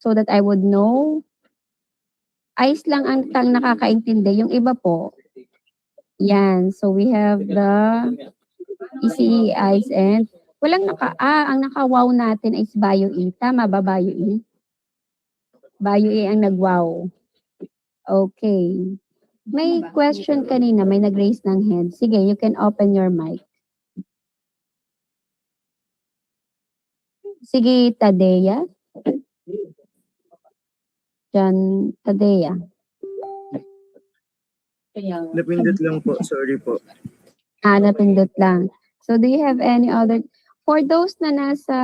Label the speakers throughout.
Speaker 1: so that I would know. Eyes lang ang nakakaintindi. Yung iba po, yan. So we have the ECE eyes and walang ang naka-wow natin is Bio E. Tama ba, Bio E? Bio E ang nag-wow. Okay. May question kanina, may nag-raise ng hand. Sige, you can open your mic. Sige, Tadeya. John Tadeya.
Speaker 2: Napindot lang po, sorry po.
Speaker 1: Napindot lang. So do you have any other, for those na nasa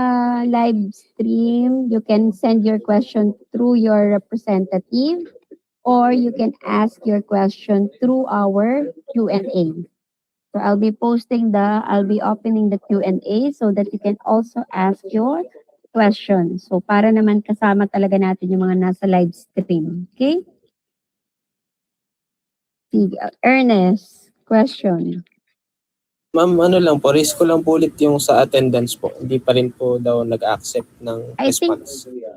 Speaker 1: live stream, you can send your question through your representative or you can ask your question through our Q&A. So I'll be opening the Q&A so that you can also ask your question. So para naman kasama talaga natin yung mga nasa live stream. Okay? Sige, Ernest, question.
Speaker 3: Ma'am, ano lang po, risk ko lang po ulit yung sa attendance po. Hindi pa rin po daw nag-accept ng response.
Speaker 1: I think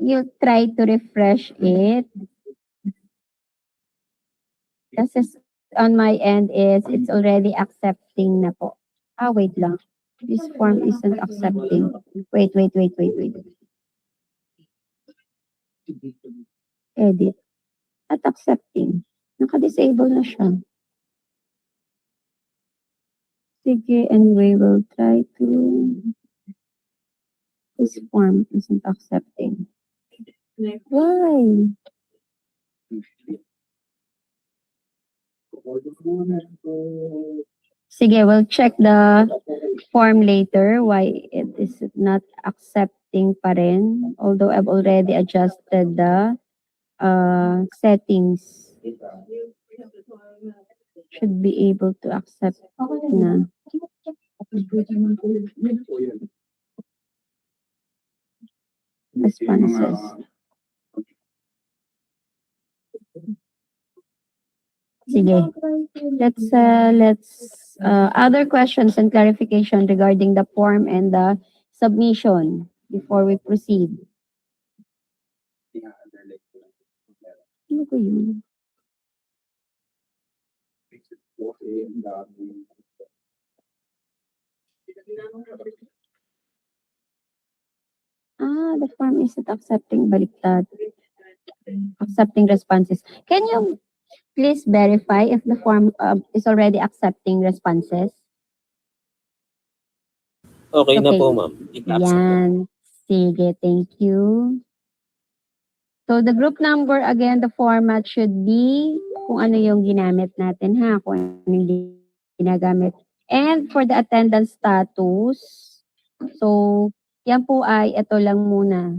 Speaker 1: you try to refresh it. Kasi on my end is it's already accepting na po. Wait lang. This form isn't accepting. Wait. Edit. At accepting. Naka-disable na siya. Sige, anyway, we'll try to... This form isn't accepting. Why? Sige, we'll check the form later why it is not accepting pa rin. Although I've already adjusted the settings. Should be able to accept na. Responses. Sige. Let's other questions and clarification regarding the form and the submission before we proceed. Ano ko yun? The form isn't accepting baliktad. Accepting responses. Can you please verify if the form is already accepting responses?
Speaker 3: Okay na po, ma'am.
Speaker 1: Yan. Sige, thank you. So the group number, again, the format should be kung ano yung ginamit natin, ha? Kung ano yung ginagamit. And for the attendance status, so yan po ay ito lang muna.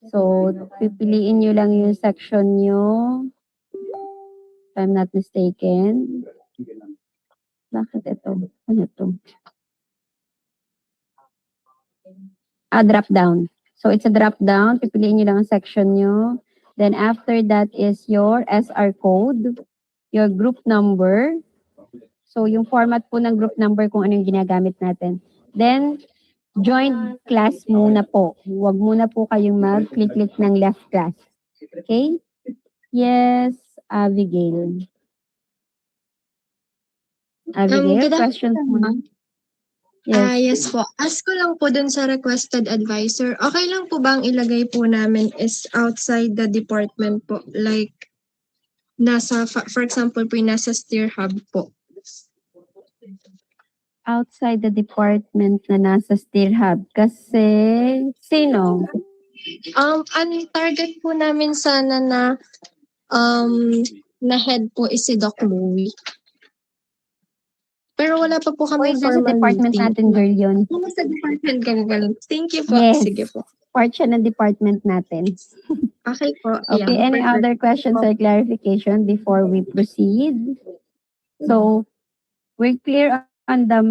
Speaker 1: So pipiliin nyo lang yung section nyo. If I'm not mistaken. Bakit ito? Ano ito? Drop down. So it's a drop down. Pipiliin nyo lang ang section nyo. Then after that is your SR code, your group number. So yung format po ng group number kung ano yung ginagamit natin. Then join class muna po. Huwag muna po kayong mag-click ng left class. Okay? Yes, Abigail. Abigail, questions mo?
Speaker 4: Yes po. Ask ko lang po dun sa requested advisor. Okay lang po bang ilagay po namin is outside the department po? Like, for example po, nasa steer hub po.
Speaker 1: Outside the department na nasa steer hub. Kasi, sino?
Speaker 4: Ang target po namin sana na head po is si Doc Louie. Pero wala pa po kami
Speaker 1: nasa department meeting. Natin, girl, yun.
Speaker 4: Nasa department kami pala. Thank you po.
Speaker 1: Yes.
Speaker 4: Sige po.
Speaker 1: Part siya ng department natin.
Speaker 4: Okay po.
Speaker 1: Okay, yeah, any other questions or clarification before we proceed? So, we're clear on the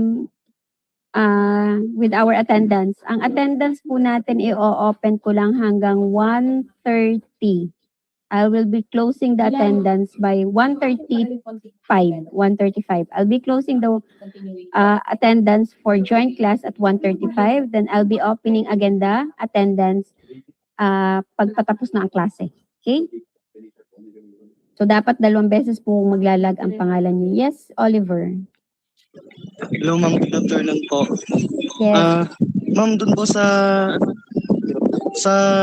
Speaker 1: with our attendance. Ang attendance po natin i-open ko lang hanggang 1:30. I will be closing the attendance by 1:35. I'll be closing the attendance for joint class at 1:35. Then I'll be opening again the attendance pagpatapos na ang klase. Okay? So, dapat 2 beses po maglalag ang pangalan niyo. Yes, Oliver.
Speaker 2: Hello, ma'am. Good afternoon po.
Speaker 1: Yes.
Speaker 2: Ma'am, dun po sa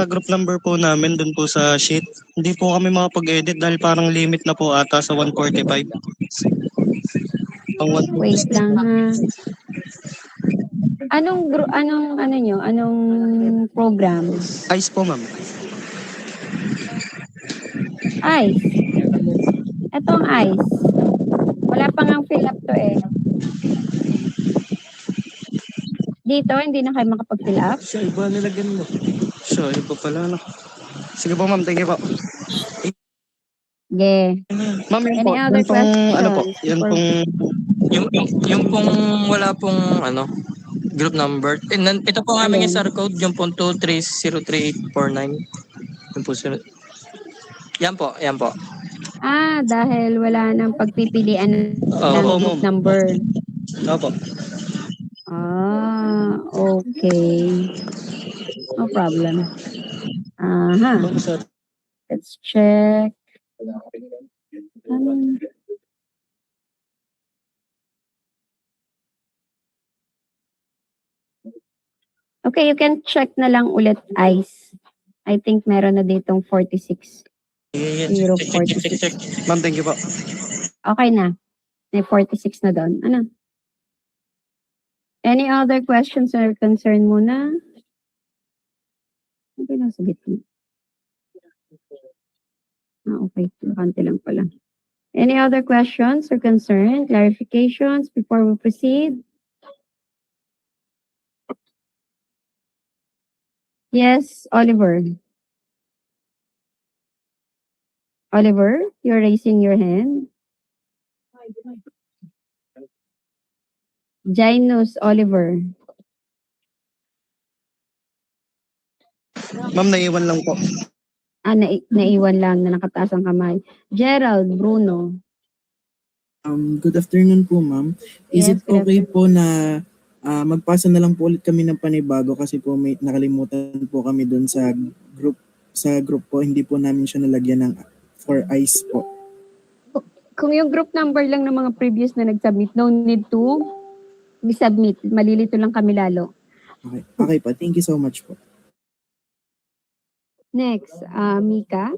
Speaker 2: group number po namin, dun po sa sheet, hindi po kami makapag-edit dahil parang limit na po ata sa 145. Ang
Speaker 1: Wait lang ha. Anong program?
Speaker 2: Ice po, ma'am.
Speaker 1: ICE. Ito ang ICE. Wala pa nga fill up to eh. Dito, hindi na kayo makapag-fill up?
Speaker 2: Siya, iba nilagyan mo. Siya, iba pala, no? Sige po, ma'am. Thank you po.
Speaker 1: Yeah.
Speaker 2: Ma'am, yun
Speaker 1: Any
Speaker 2: po.
Speaker 1: other
Speaker 2: Yun pong, ano po,
Speaker 1: questions?
Speaker 2: yun pong,
Speaker 5: Yung pong wala pong group number. Ito po ang aming
Speaker 1: Alin?
Speaker 5: SR code, yung pong 2303849. Yung po sunod. Yan po, yan po.
Speaker 1: Dahil wala nang pagpipilian ng
Speaker 2: Oo,
Speaker 1: group
Speaker 2: ma'am.
Speaker 1: number.
Speaker 2: Opo.
Speaker 1: Okay. No problem. Let's check. Okay, you can check na lang ulit ICE. I think meron na ditong 46.
Speaker 5: Check.
Speaker 2: Ma'am, thank you po.
Speaker 1: Okay na. May 46 na doon. Ano? Any other questions or concern muna? Okay lang sa gitna. Okay. Nakante lang pala. Any other questions or concern, clarifications before we proceed? Yes, Oliver. Oliver, you're raising your hand. Jainus, Oliver.
Speaker 2: Ma'am, naiwan lang po.
Speaker 1: Naiwan lang na nakataas ang kamay. Gerald, Bruno.
Speaker 6: Good afternoon po, ma'am. Is
Speaker 1: Yes,
Speaker 6: it okay po na magpasa na lang po ulit kami ng panibago kasi po may nakalimutan po kami doon sa group po. Hindi po namin siya nalagyan ng for ICE po.
Speaker 1: Kung yung group number lang ng mga previous na nag-submit, no need to submit. Malilito lang kami lalo.
Speaker 6: Okay. Okay po. Thank you so much po.
Speaker 1: Next, Mika.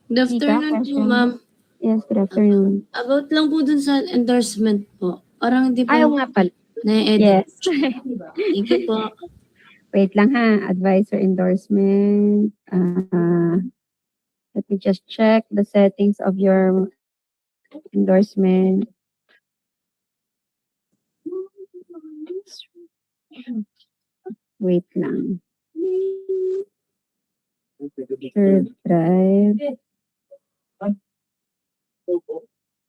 Speaker 7: Good afternoon po,
Speaker 1: question?
Speaker 7: ma'am.
Speaker 1: Yes, good afternoon.
Speaker 7: About lang po dun sa endorsement po. Parang hindi po
Speaker 1: Ayaw nga pala.
Speaker 7: na-edit.
Speaker 1: Yes.
Speaker 7: Thank you po.
Speaker 1: Wait lang ha. Advisor endorsement. Let me just check the settings of your endorsement. Wait lang. Third drive.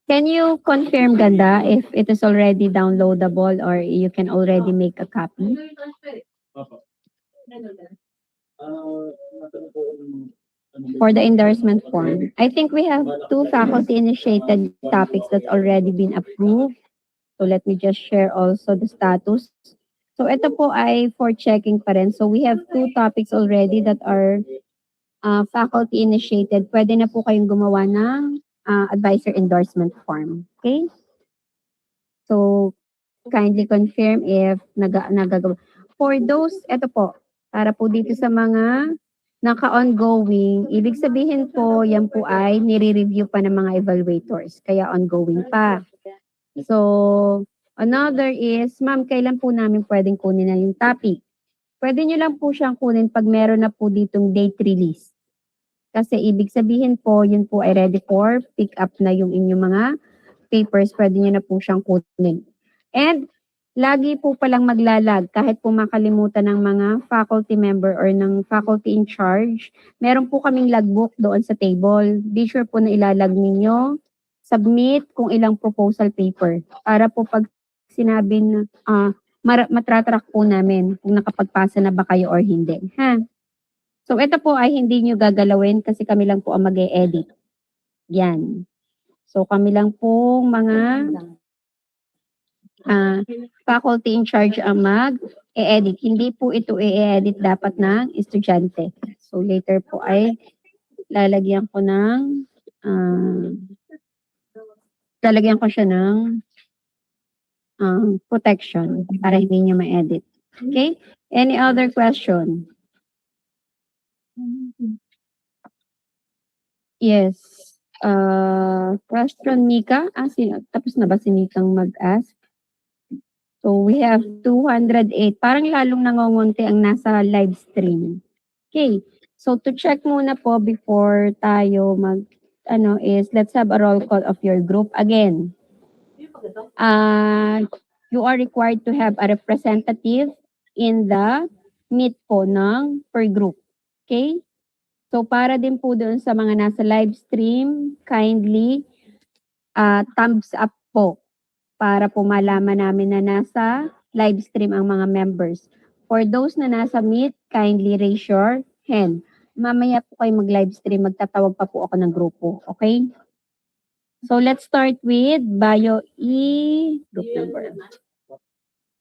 Speaker 1: Can you confirm, Ganda, if it is already downloadable or you can already make a copy? For the endorsement form. I think we have 2 faculty-initiated topics that's already been approved. So let me just share also the status. So ito po ay for checking pa rin. So we have 2 topics already that are faculty-initiated. Pwede na po kayong gumawa ng advisor endorsement form. Okay? So kindly confirm if nagagawa. For those, ito po, para po dito sa mga naka-ongoing, ibig sabihin po, yan po ay nire-review pa ng mga evaluators. Kaya ongoing pa. So, another is, ma'am, kailan po namin pwedeng kunin na yung topic? Pwede nyo lang po siyang kunin pag meron na po ditong date release. Kasi ibig sabihin po, yun po ay ready for pick up na yung inyong mga papers. Pwede nyo na po siyang kunin. And, lagi po palang maglalag kahit po makalimutan ng mga faculty member or ng faculty in charge. Meron po kaming logbook doon sa table. Be sure po na ilalag ninyo. Submit kung ilang proposal paper. Para po pag sinabi na matratrack po namin kung nakapagpasa na ba kayo or hindi. Ha? So ito po ay hindi nyo gagalawin kasi kami lang po ang mag-e-edit. Yan. So kami lang po mga faculty in charge ang mag-e-edit. Hindi po ito i-edit dapat ng estudyante. So later po ay lalagyan ko siya ng protection para hindi niya ma-edit. Okay? Any other question? Yes. Question, Mika? Tapos na ba si Mikang mag-ask? So, we have 208. Parang lalong nangongonti ang nasa live stream. Okay. So, to check muna po before tayo is let's have a roll call of your group again. You are required to have a representative in the meet po ng per group. Okay? So, para din po doon sa mga nasa live stream, kindly thumbs up po para po malaman namin na nasa live stream ang mga members. For those na nasa meet, kindly raise your hand. Mamaya po kayo mag-live stream, magtatawag pa po ako ng grupo. Okay? So, let's start with Bio E group number.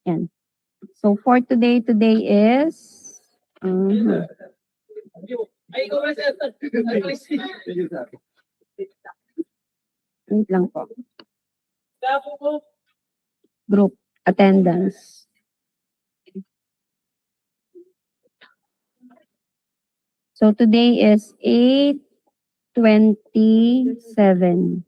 Speaker 1: Yan. So, for today is wait lang po. Group attendance. So today is 8/27.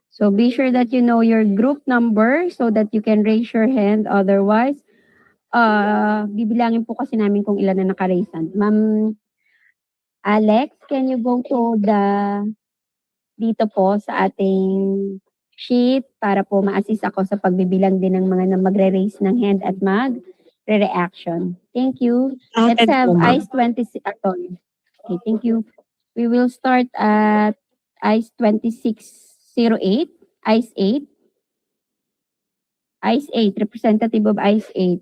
Speaker 1: So be sure that you know your group number so that you can raise your hand. Otherwise, bibilangin po kasi namin kung ilan na naka-raisean. Ma'am Alex, can you go to dito po sa ating sheet para po ma-assist ako sa pagbibilang din ng mga na magre-raise ng hand at mag-reaction. Thank you. Let's have ICE 26. Okay, thank you. We will start at ICE 2608, ICE 8. ICE 8, representative of ICE 8.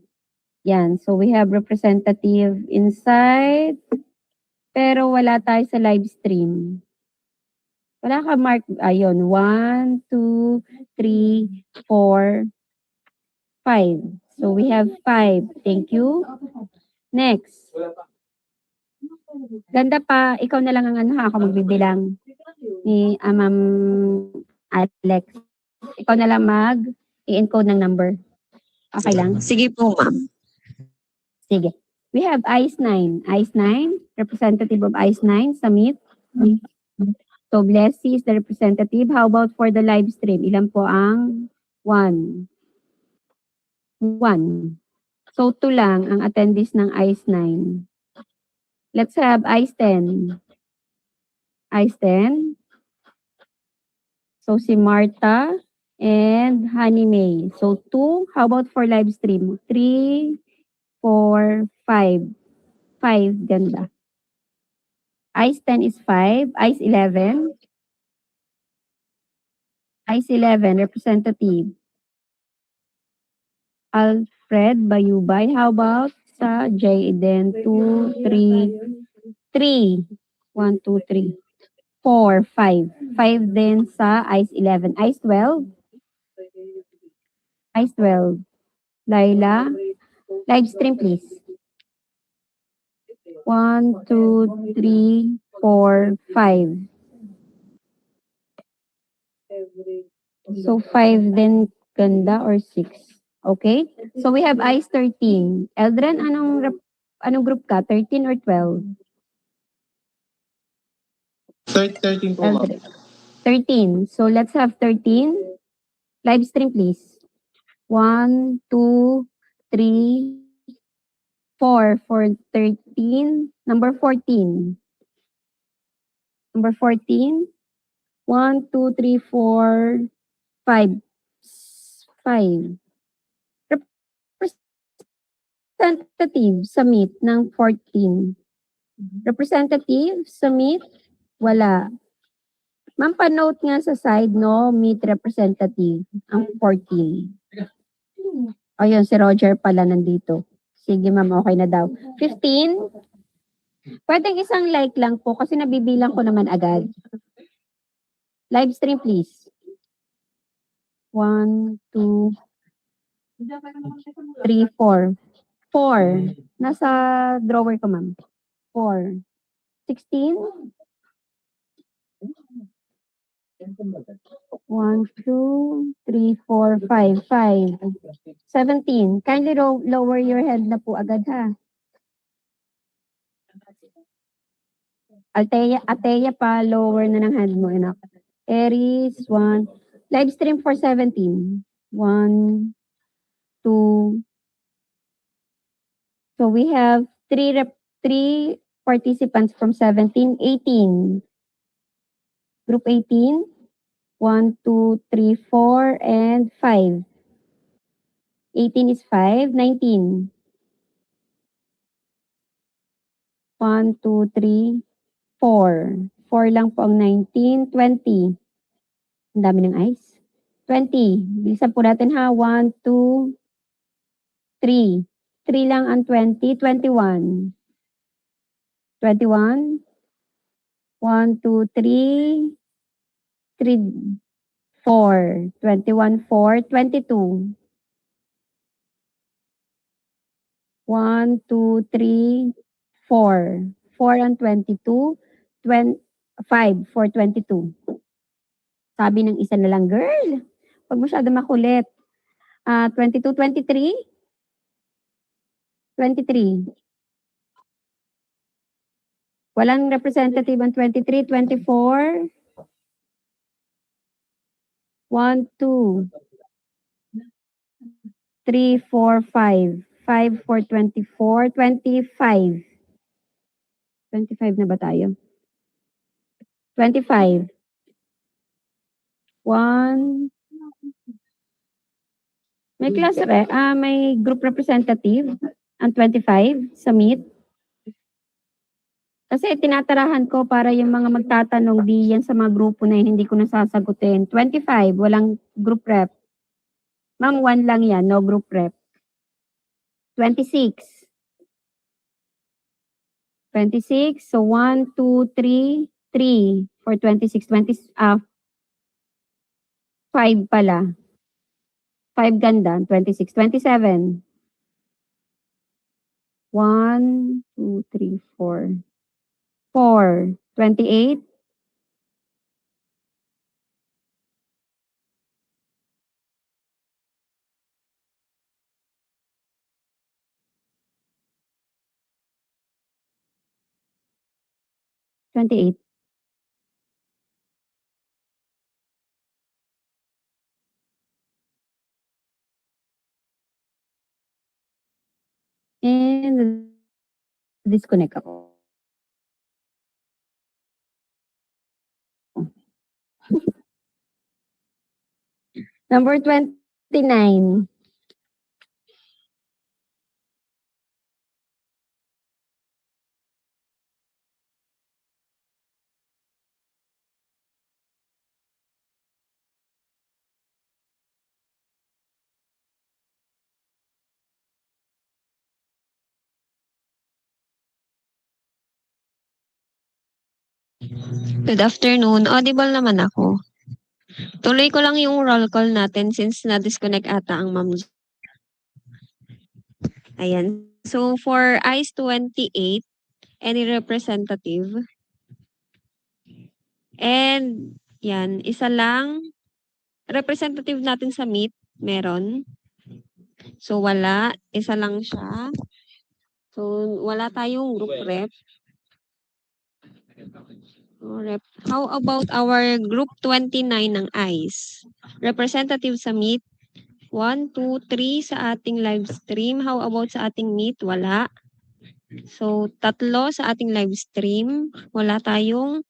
Speaker 1: Yan, so we have representative inside, pero wala tayo sa live stream. Wala ka, Mark. Ayun, 1, 2, 3, 4, 5. So we have 5. Thank you. Next. Ganda pa, ikaw na lang ang ako magbibilang ni Ma'am Alex. Ikaw na lang i-encode ng number. Okay lang?
Speaker 8: Sige po, ma'am.
Speaker 1: Sige. We have ICE 9. ICE 9, representative of ICE 9, submit. So, Blessy is the representative. How about for the live stream? Ilan po ang 1? 1. So, 2 lang ang attendees ng ICE 9. Let's have ICE 10. ICE 10. So, si Martha and Honey May. So, 2. How about for live stream? 3, 4, 5. 5, ganda. ICE 10 is 5. ICE 11. ICE 11, representative. Alfred Bayubay. How about sa Jayden? 2, 3, 3. 1, 2, 3. 4, 5. 5 din sa ICE 11. ICE 12. ICE 12. Laila. Live stream, please. 1, 2, 3, 4, 5. So, 5 din ganda or 6. Okay? So, we have ICE 13. Eldren, anong group ka? 13 or 12?
Speaker 3: 13 po, ma'am.
Speaker 1: 13. So, let's have 13. Live stream, please. 1, 2, 3, 4 for 13. Number 14. Number 14. 1, 2, 3, 4, 5. 5. Representative, submit ng 14. Representative, submit, wala. Ma'am, pa-note nga sa side, no, meet representative, ang 14. Ayun, si Roger pala nandito. Sige, ma'am, okay na daw. 15. Pwedeng isang like lang po kasi nabibilang ko naman agad. Live stream, please. 1, 2, 3, 4. 4. Nasa drawer ko, ma'am. 4. 16. 1, 2, 3, 4, 5. 5. 17. Kindly lower your head na po agad, ha. Ateya pa, lower na ng hand mo, anak. Aries, 1. Live stream for 17. 1, 2. So we have 3 participants from 17, 18. Group 18. 1, 2, 3, 4, and 5. 18 is 5. 19. 1, 2, 3, 4. 4 lang po ang 19. 20. Ang dami ng ice. 20. Bilisan po natin ha. 1, 2, 3. 3 lang ang 20. 21. 21. 1, 2, 3. 3, 4. 21, 4. 22. 1, 2, 3, 4. 4 and 22. 5 for 22. Sabi ng isa na lang, girl, wag masyado makulit. 22, 23. 23. Walang representative ang 23, 24. 1, 2, 3, 4, 5. 5 for 24, 25. 25 na ba tayo? 25. 1. May may group representative ang 25 sa meet. Kasi tinatarahan ko para yung mga magtatanong di yan sa mga grupo na yun, hindi ko nasasagutin. 25, walang group rep. Ma'am, 1 lang yan, no group rep. 26. 26, so 1, 2, 3, 3 for 26. 5 pala. 5 ganda, 26. 27. 1, 2, 3, 4. 4. 28. 28. And disconnect ako. Number 29.
Speaker 8: Good afternoon. Audible naman ako. Tuloy ko lang yung roll call natin since na-disconnect ata ang ma'am. Ayan. So, for ICE 28, any representative? And, yan, isa lang. Representative natin sa meet, meron. So, wala. Isa lang siya. So, wala tayong group rep. How about our group 29 ng ICE? Representative sa meet, 1, 2, 3 sa ating live stream. How about sa ating meet? Wala. So, 3 sa ating live stream. Wala tayong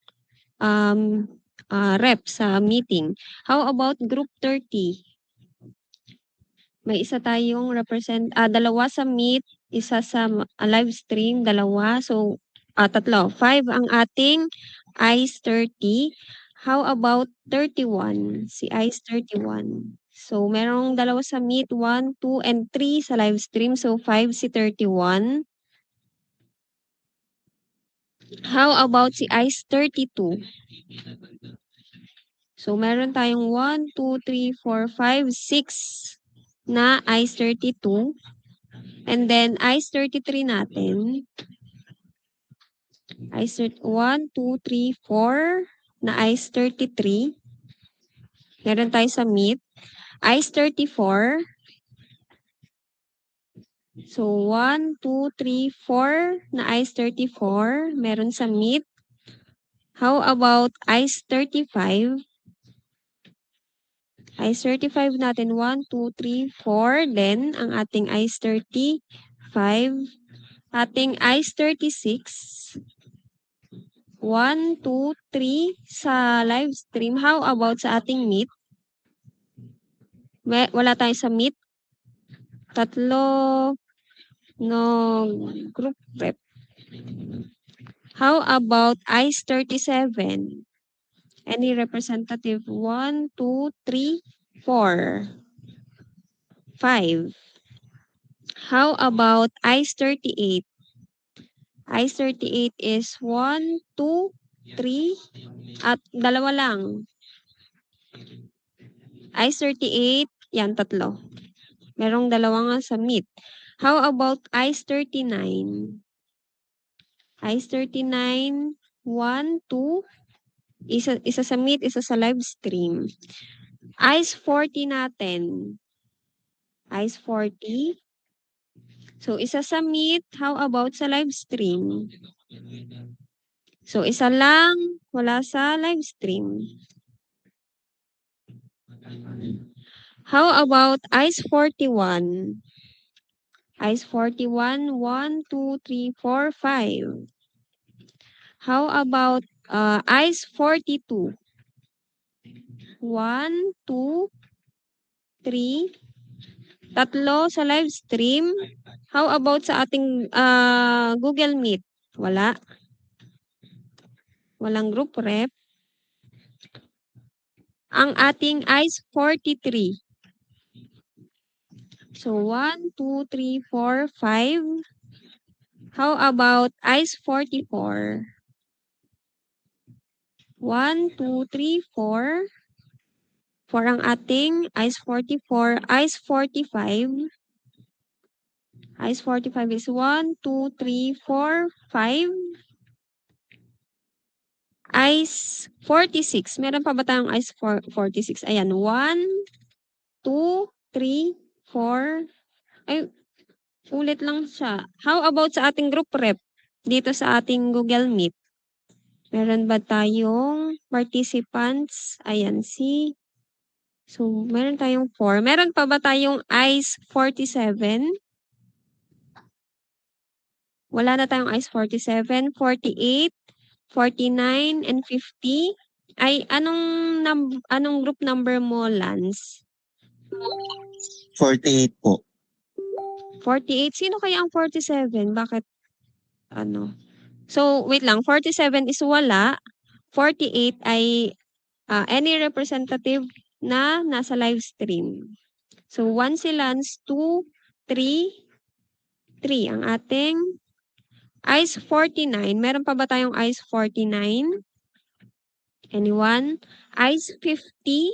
Speaker 8: rep sa meeting. How about group 30? May isa tayong 2 sa meet, isa sa live stream, 2. So, 3. 5 ang ating ICE 30. How about 31? Si ICE 31. So, merong 2 sa meet, 1, 2, and 3 sa live stream. So, 5 si 31. How about si ICE 32? So, meron tayong 1, 2, 3, 4, 5, 6 na ICE 32. And then, ICE 33 natin. ICE 1, 2, 3, 4 na ICE 33. Meron tayo sa meat. ICE 34. So, 1, 2, 3, 4 na ICE 34. Meron sa meat. How about ICE 35? ICE 35 natin, 1, 2, 3, 4. Then, ang ating ICE 35. Ating ICE 36. 1, 2, 3 sa live stream. How about sa ating meet? Wala tayo sa meet. 3 no group prep. How about ICE 37? Any representative? 1, 2, 3, 4, 5. How about ICE 38? ICE 38 is 1, 2, 3, at dalawa lang. ICE 38, yan, 3. Merong dalawa nga sa meet. How about ICE 39? ICE 39, 1, 2, isa sa meet, isa sa live stream. ICE 40 natin. ICE 40. So, isa sa meet, how about sa live stream? So, isa lang, wala sa live stream. How about ICE 41? ICE 41, 1, 2, 3, 4, 5. How about ICE 42? 1, 2, 3, 3 sa live stream. How about sa ating Google Meet? Wala. Walang group rep. Ang ating ICE 43. So, 1, 2, 3, 4, 5. How about ICE 44? 1, 2, 3, 4. 4 ang ating ICE 44. ICE 45. ICE 45 is 1, 2, 3, 4, 5. ICE 46. Meron pa ba tayong ICE 46? Ayan. 1, 2, 3, 4. Ay, ulit lang siya. How about sa ating group rep? Dito sa ating Google Meet. Meron ba tayong participants? Ayan, si. So, meron tayong 4. Meron pa ba tayong ICE 47? Wala na tayong ICE 47, 48, 49, and 50. Ay, anong group number mo, Lance?
Speaker 2: 48 po.
Speaker 8: 48. Sino kaya ang 47? Bakit? Ano? So, wait lang. 47 is wala. 48 ay any representative na nasa live stream. So, 1 si Lance, 2, 3, 3 ang ating ICE 49. Meron pa ba tayong ICE 49? Anyone? ICE 50,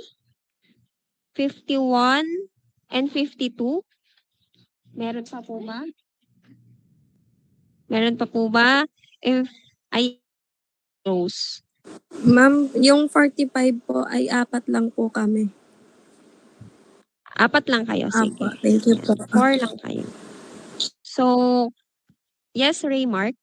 Speaker 8: 51, and 52? Meron pa po ba? Meron pa po ba? If ay Rose.
Speaker 9: Ma'am, yung 45 po ay 4 lang po kami.
Speaker 8: 4 lang kayo, sige.
Speaker 9: Apo, thank you po.
Speaker 8: 4 lang kayo. So, yes, Raymark?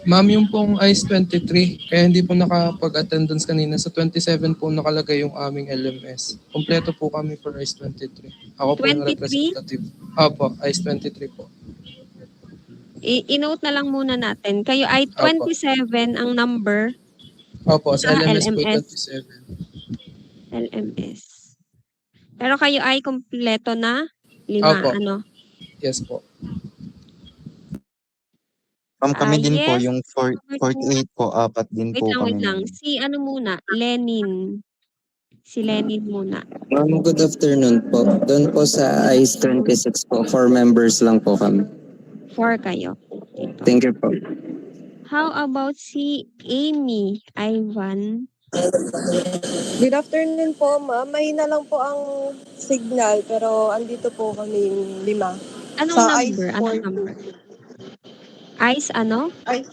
Speaker 10: Ma'am, yung pong ICE 23, kaya hindi po nakapag-attendance kanina. Sa 27 po nakalagay yung aming LMS. Kompleto po kami for ICE 23. Ako po yung
Speaker 8: 23?
Speaker 10: representative. Opo, ICE 23 po.
Speaker 8: I-note na lang muna natin. Kayo ay 27 ang number.
Speaker 10: Opo, sa LMS po
Speaker 8: LMS.
Speaker 10: 27.
Speaker 8: LMS. Pero kayo ay kompleto na? 5,
Speaker 10: Opo.
Speaker 8: ano?
Speaker 10: Yes po.
Speaker 11: Kami din po,
Speaker 8: Yes.
Speaker 11: yung 48 po, 4 din
Speaker 8: Wait
Speaker 11: po
Speaker 8: lang,
Speaker 11: kami.
Speaker 8: wait lang. Si ano muna? Lenin. Si Lenin muna.
Speaker 12: Ma'am, good afternoon po. Doon po sa ICE 26 po, 4 members lang po kami.
Speaker 8: 4 kayo. Dito.
Speaker 12: Thank you po.
Speaker 8: How about si Amy Ivan?
Speaker 13: Good afternoon po, ma'am. Mahina lang po ang signal pero andito po kami 5
Speaker 8: Anong
Speaker 13: sa
Speaker 8: number?
Speaker 13: ICE
Speaker 8: Anong
Speaker 13: 42.
Speaker 8: number? ICE ano?
Speaker 13: Ay,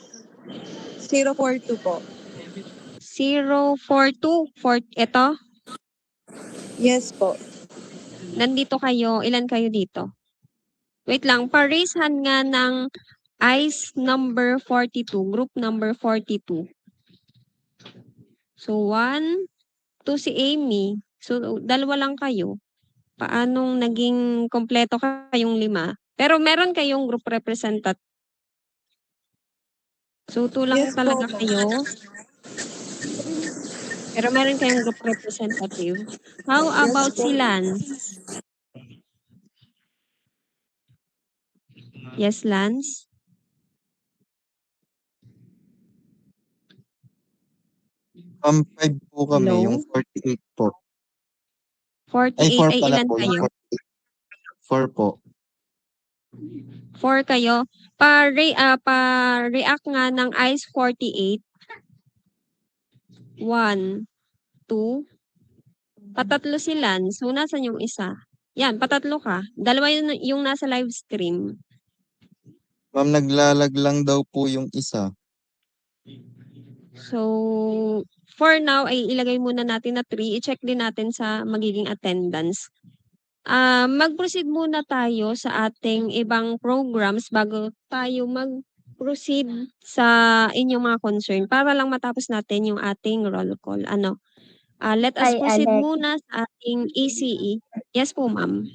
Speaker 13: 042 po.
Speaker 8: 042. Ito?
Speaker 13: Yes po.
Speaker 8: Nandito kayo. Ilan kayo dito? Wait lang. Pa-raise hand nga ng ICE number 42. Group number 42. So, 1, 2 si Amy. So, dalawa lang kayo. Paanong naging kompleto kayong 5? Pero meron kayong group representative. So, 2 lang
Speaker 13: Yes po,
Speaker 8: talaga
Speaker 13: ma'am.
Speaker 8: kayo. Pero meron kayong group representative. How about
Speaker 13: po.
Speaker 8: si Lance? Yes, Lance?
Speaker 11: Ma'am, 5 po kami,
Speaker 8: Hello?
Speaker 11: yung 48 po.
Speaker 8: 48
Speaker 11: Ay, 4
Speaker 8: ay
Speaker 11: pala
Speaker 8: ilan
Speaker 11: po, yung
Speaker 8: kayo?
Speaker 11: 4 po.
Speaker 8: 4 kayo. Pa-react nga ng ICE 48. 1, 2. Patatlo si Lance. So, nasan yung isa? Yan, patatlo ka. Dalawa yung nasa live stream.
Speaker 11: Ma'am, naglalag lang daw po yung isa.
Speaker 8: So, for now, ay ilagay muna natin na 3. I-check din natin sa magiging attendance. Mag-proceed muna tayo sa ating ibang programs bago tayo mag-proceed sa inyong mga concern para lang matapos natin yung ating roll call. Let us
Speaker 1: Hi,
Speaker 8: proceed
Speaker 1: Alex.
Speaker 8: muna sa ating ECE. Yes po, ma'am.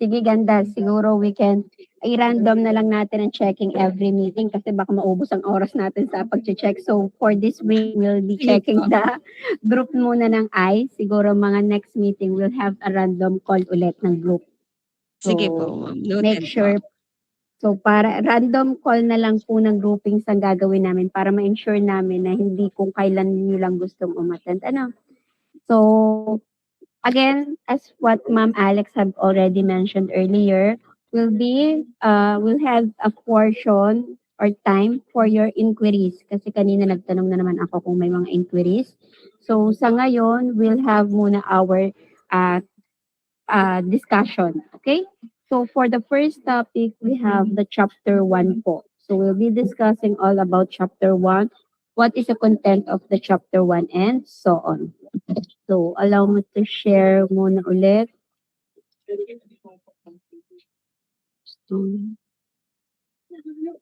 Speaker 1: Sige, ganda. Siguro we can i-random na lang natin ang checking every meeting kasi baka maubos ang oras natin sa pag-check. So, for this week, we'll be checking the group muna ng I. Siguro mga next meeting, we'll have a random call ulit ng group. So,
Speaker 8: Sige po, ma'am.
Speaker 1: make
Speaker 8: Noted
Speaker 1: sure.
Speaker 8: po.
Speaker 1: So, para random call na lang po ng groupings ang gagawin namin para ma-ensure namin na hindi kung kailan nyo lang gustong umattend. So, again, as what Ma'am Alex have already mentioned earlier, we'll have a portion or time for your inquiries. Kasi kanina nagtanong na naman ako kung may mga inquiries. So, sa ngayon, we'll have muna our discussion. Okay? So, for the first topic, we have the chapter 1 po. So, we'll be discussing all about chapter 1, what is the content of the chapter 1, and so on. So, allow me to share muna ulit.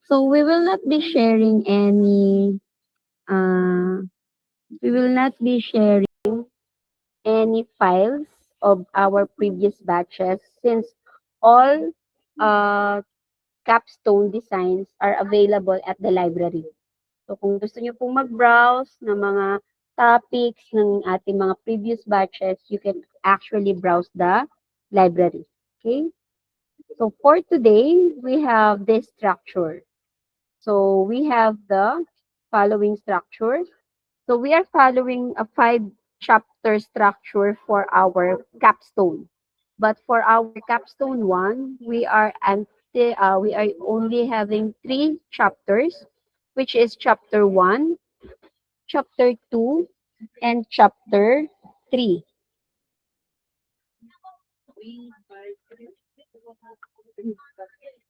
Speaker 1: So, we will not be sharing any files of our previous batches since all uh, capstone designs are available at the library. So, kung gusto niyo pong mag-browse ng mga topics ng ating mga previous batches, you can actually browse the library. Okay? So, for today, we have this structure. So, we have the following structure. So, we are following a 5-chapter structure for our capstone. But for our capstone 1, we are only having 3 chapters, which is chapter 1, chapter 2, and chapter 3.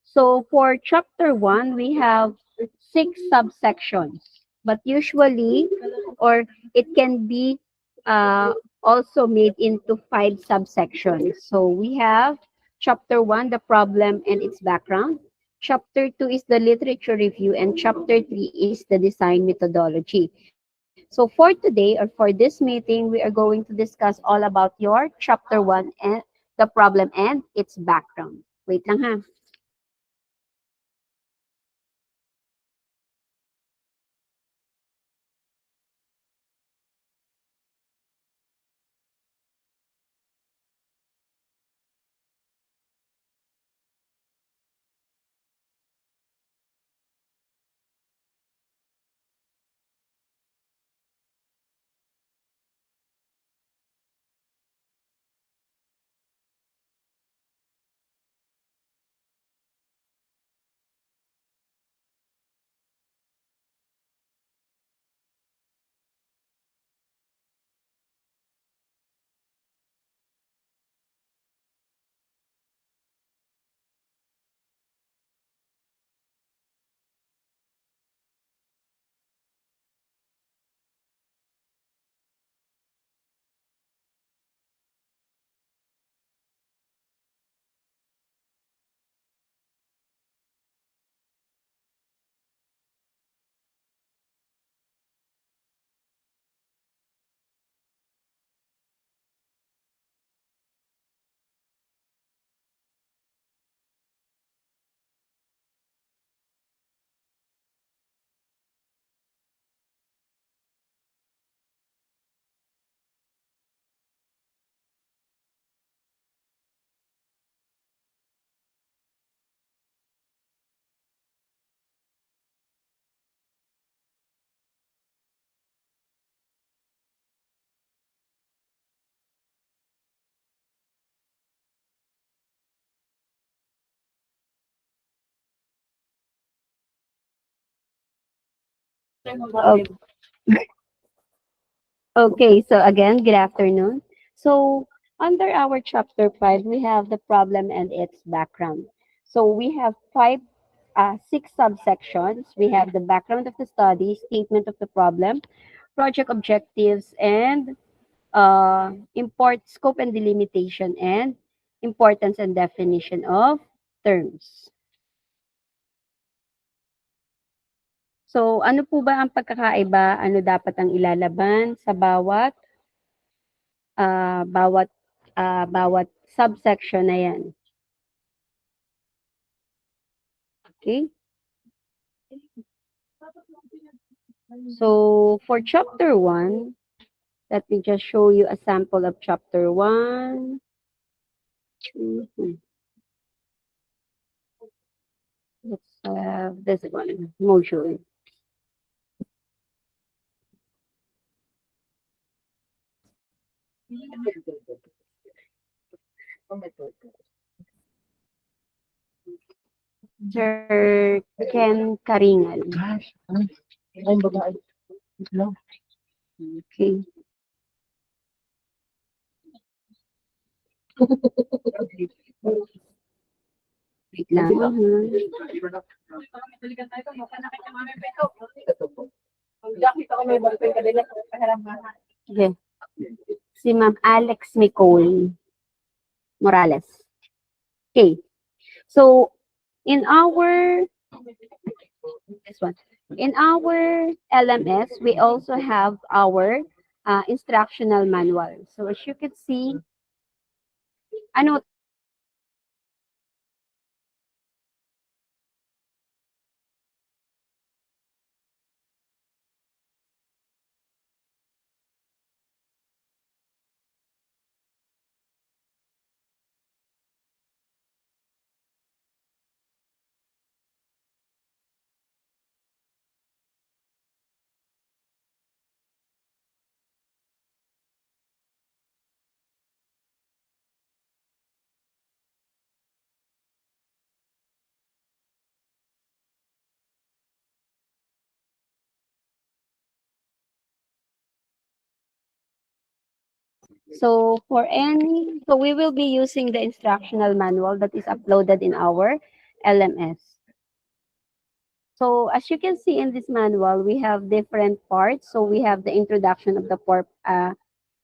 Speaker 1: So for chapter 1, we have 6 subsections, but usually, or it can be also made into 5 subsections. So we have chapter 1, the problem and its background. Chapter 2 is the literature review, and chapter 3 is the design methodology. So for today, or for this meeting, we are going to discuss all about your chapter 1 and the problem and its background. Wait lang ha. Okay. Okay, so again, good afternoon. So under our chapter 5, we have the problem and its background. So we have six subsections. We have the background of the study, statement of the problem, project objectives, and import scope and delimitation, and importance and definition of terms. So ano po ba ang pagkakaiba? Ano dapat ang ilalaban sa bawat ah, bawat bawat subsection na yan? Okay? So for chapter 1, let me just show you a sample of chapter 1. Let's have this one, module. Sir Ken Karingal. Okay. Wait lang. Okay. Si Ma'am Alex Nicole Morales. Okay. So, in our LMS, we also have our instructional manual. So, as you can see, ano So we will be using the instructional manual that is uploaded in our LMS. So as you can see in this manual, we have different parts. So we have the introduction of the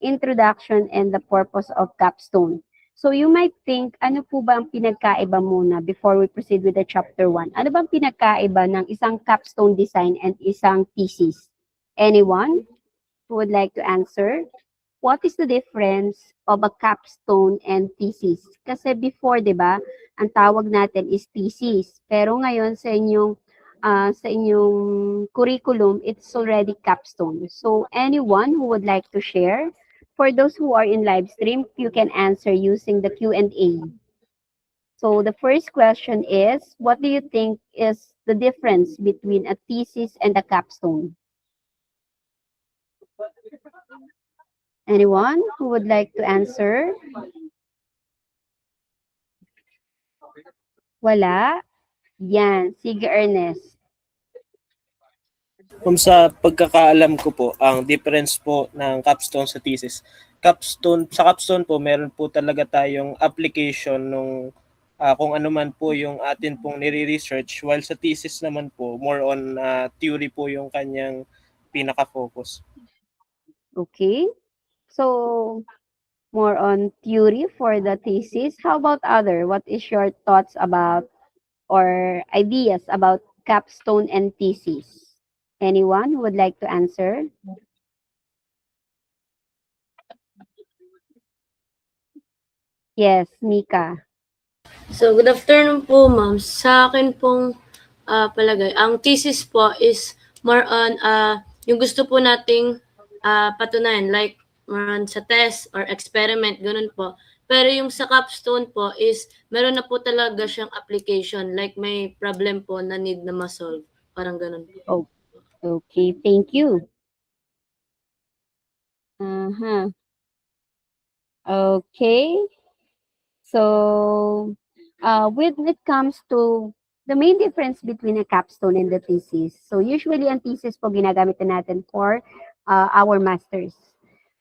Speaker 1: introduction and the purpose of capstone. So you might think, ano po ba ang pinagkaiba muna before we proceed with the chapter 1? Ano bang pinagkaiba ng isang capstone design and isang thesis? Anyone who would like to answer? What is the difference of a capstone and thesis? Kasi before, 'di ba, ang tawag natin is thesis. Pero ngayon sa inyong curriculum, it's already capstone. So anyone who would like to share? For those who are in live stream, you can answer using the Q&A. So the first question is, what do you think is the difference between a thesis and a capstone? Anyone who would like to answer? Wala? Yan, sige Ernest.
Speaker 3: Kung sa pagkakaalam ko po, ang difference po ng capstone sa thesis. Sa capstone po, meron po talaga tayong application nung kung ano man po yung atin pong nire-research, while sa thesis naman po, more on theory po yung kanyang pinaka-focus.
Speaker 1: Okay. So, more on theory for the thesis. How about other? What is your thoughts about or ideas about capstone and thesis? Anyone who would like to answer? Yes, Mika.
Speaker 7: So, good afternoon po, ma'am. Sa akin pong palagay, ang thesis po is more on yung gusto po nating patunayan, like more on sa test or experiment, ganun po. Pero yung sa capstone po is meron na po talaga siyang application, like may problem po na need na ma-solve. Parang ganun po.
Speaker 1: Oh, okay, thank you. Uh-huh. Okay. So, when it comes to the main difference between a capstone and the thesis. So usually ang thesis po ginagamit na natin for our masters.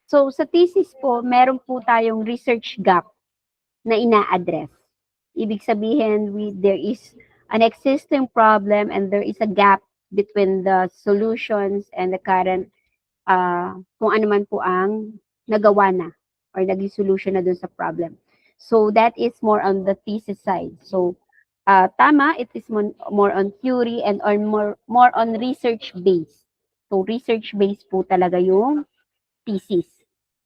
Speaker 1: So sa thesis po, meron po tayong research gap na ina-address. Ibig sabihin, there is an existing problem and there is a gap between the solutions and the current kung ano man po ang nagawa na or naging solution na dun sa problem. So that is more on the thesis side. So tama, it is more on theory and or more on research based. So research based po talaga yung thesis.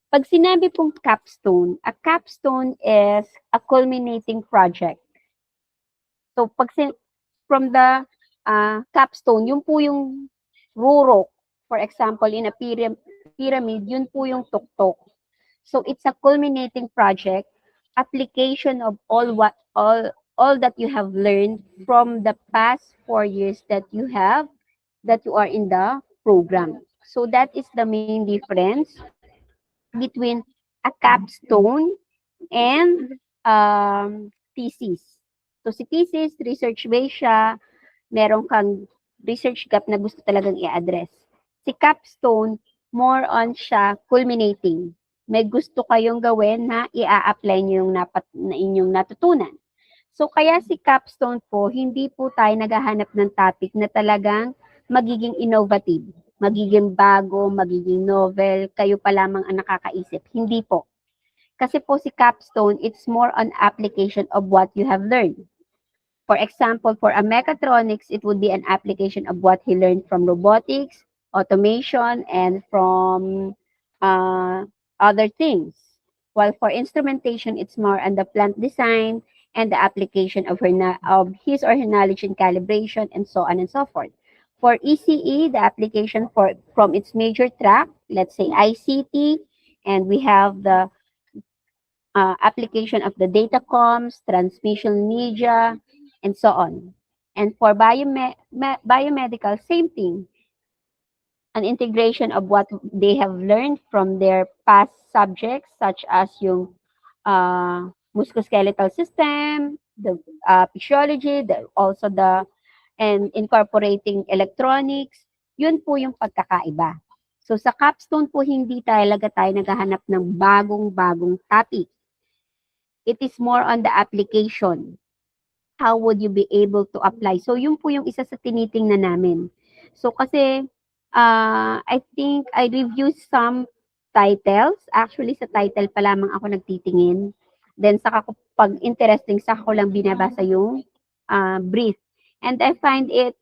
Speaker 1: Pag sinabi pong capstone, a capstone is a culminating project. So pag from the capstone, yun po yung rurok. For example, in a pyramid, yun po yung tuktok. So it's a culminating project, application of all that you have learned from the past 4 years that you are in the program. So that is the main difference between a capstone and thesis. So si thesis, research-based siya, meron kang research gap na gusto talagang i-address. Si capstone, more on siya culminating. May gusto kayong gawin na i-a-apply nyo na inyong natutunan. So kaya si capstone po, hindi po tayo naghahanap ng topic na talagang magiging innovative, magiging bago, magiging novel, kayo pa lamang ang nakakaisip. Hindi po. Kasi po si capstone, it's more on application of what you have learned. For example, for a mechatronics, it would be an application of what he learned from robotics, automation, and from other things. While for instrumentation, it's more on the plant design and the application of his or her knowledge in calibration, and so on and so forth. For ECE, the application from its major track, let's say ICT, and we have the application of the datacomms, transmission media, and so on. And for biomedical, same thing. An integration of what they have learned from their past subjects, such as yung musculoskeletal system, the physiology, and incorporating electronics, yun po yung pagkakaiba. So sa capstone po, hindi talaga tayo naghahanap ng bagong topic. It is more on the application. How would you be able to apply? So yun po yung isa sa tinitingnan namin. So kasi, I think I reviewed some titles. Actually, sa title pa lamang ako nagtitingin. Then, pag interesting, saka ko lang binabasa yung brief. And I find it,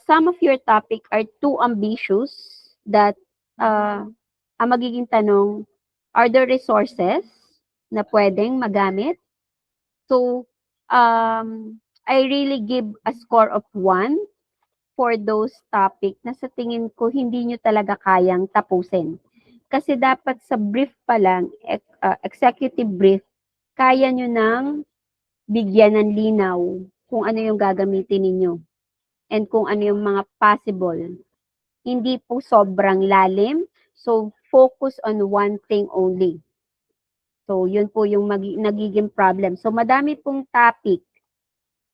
Speaker 1: some of your topic are too ambitious that ang magiging tanong, are there resources na pwedeng magamit? So, I really give a score of 1 for those topic na sa tingin ko hindi nyo talaga kayang tapusin. Kasi dapat sa brief pa lang, executive brief, kaya nyo nang bigyan ng linaw kung ano yung gagamitin ninyo and kung ano yung mga possible. Hindi po sobrang lalim, so focus on one thing only. So yun po yung nagiging problem. So madami pong topic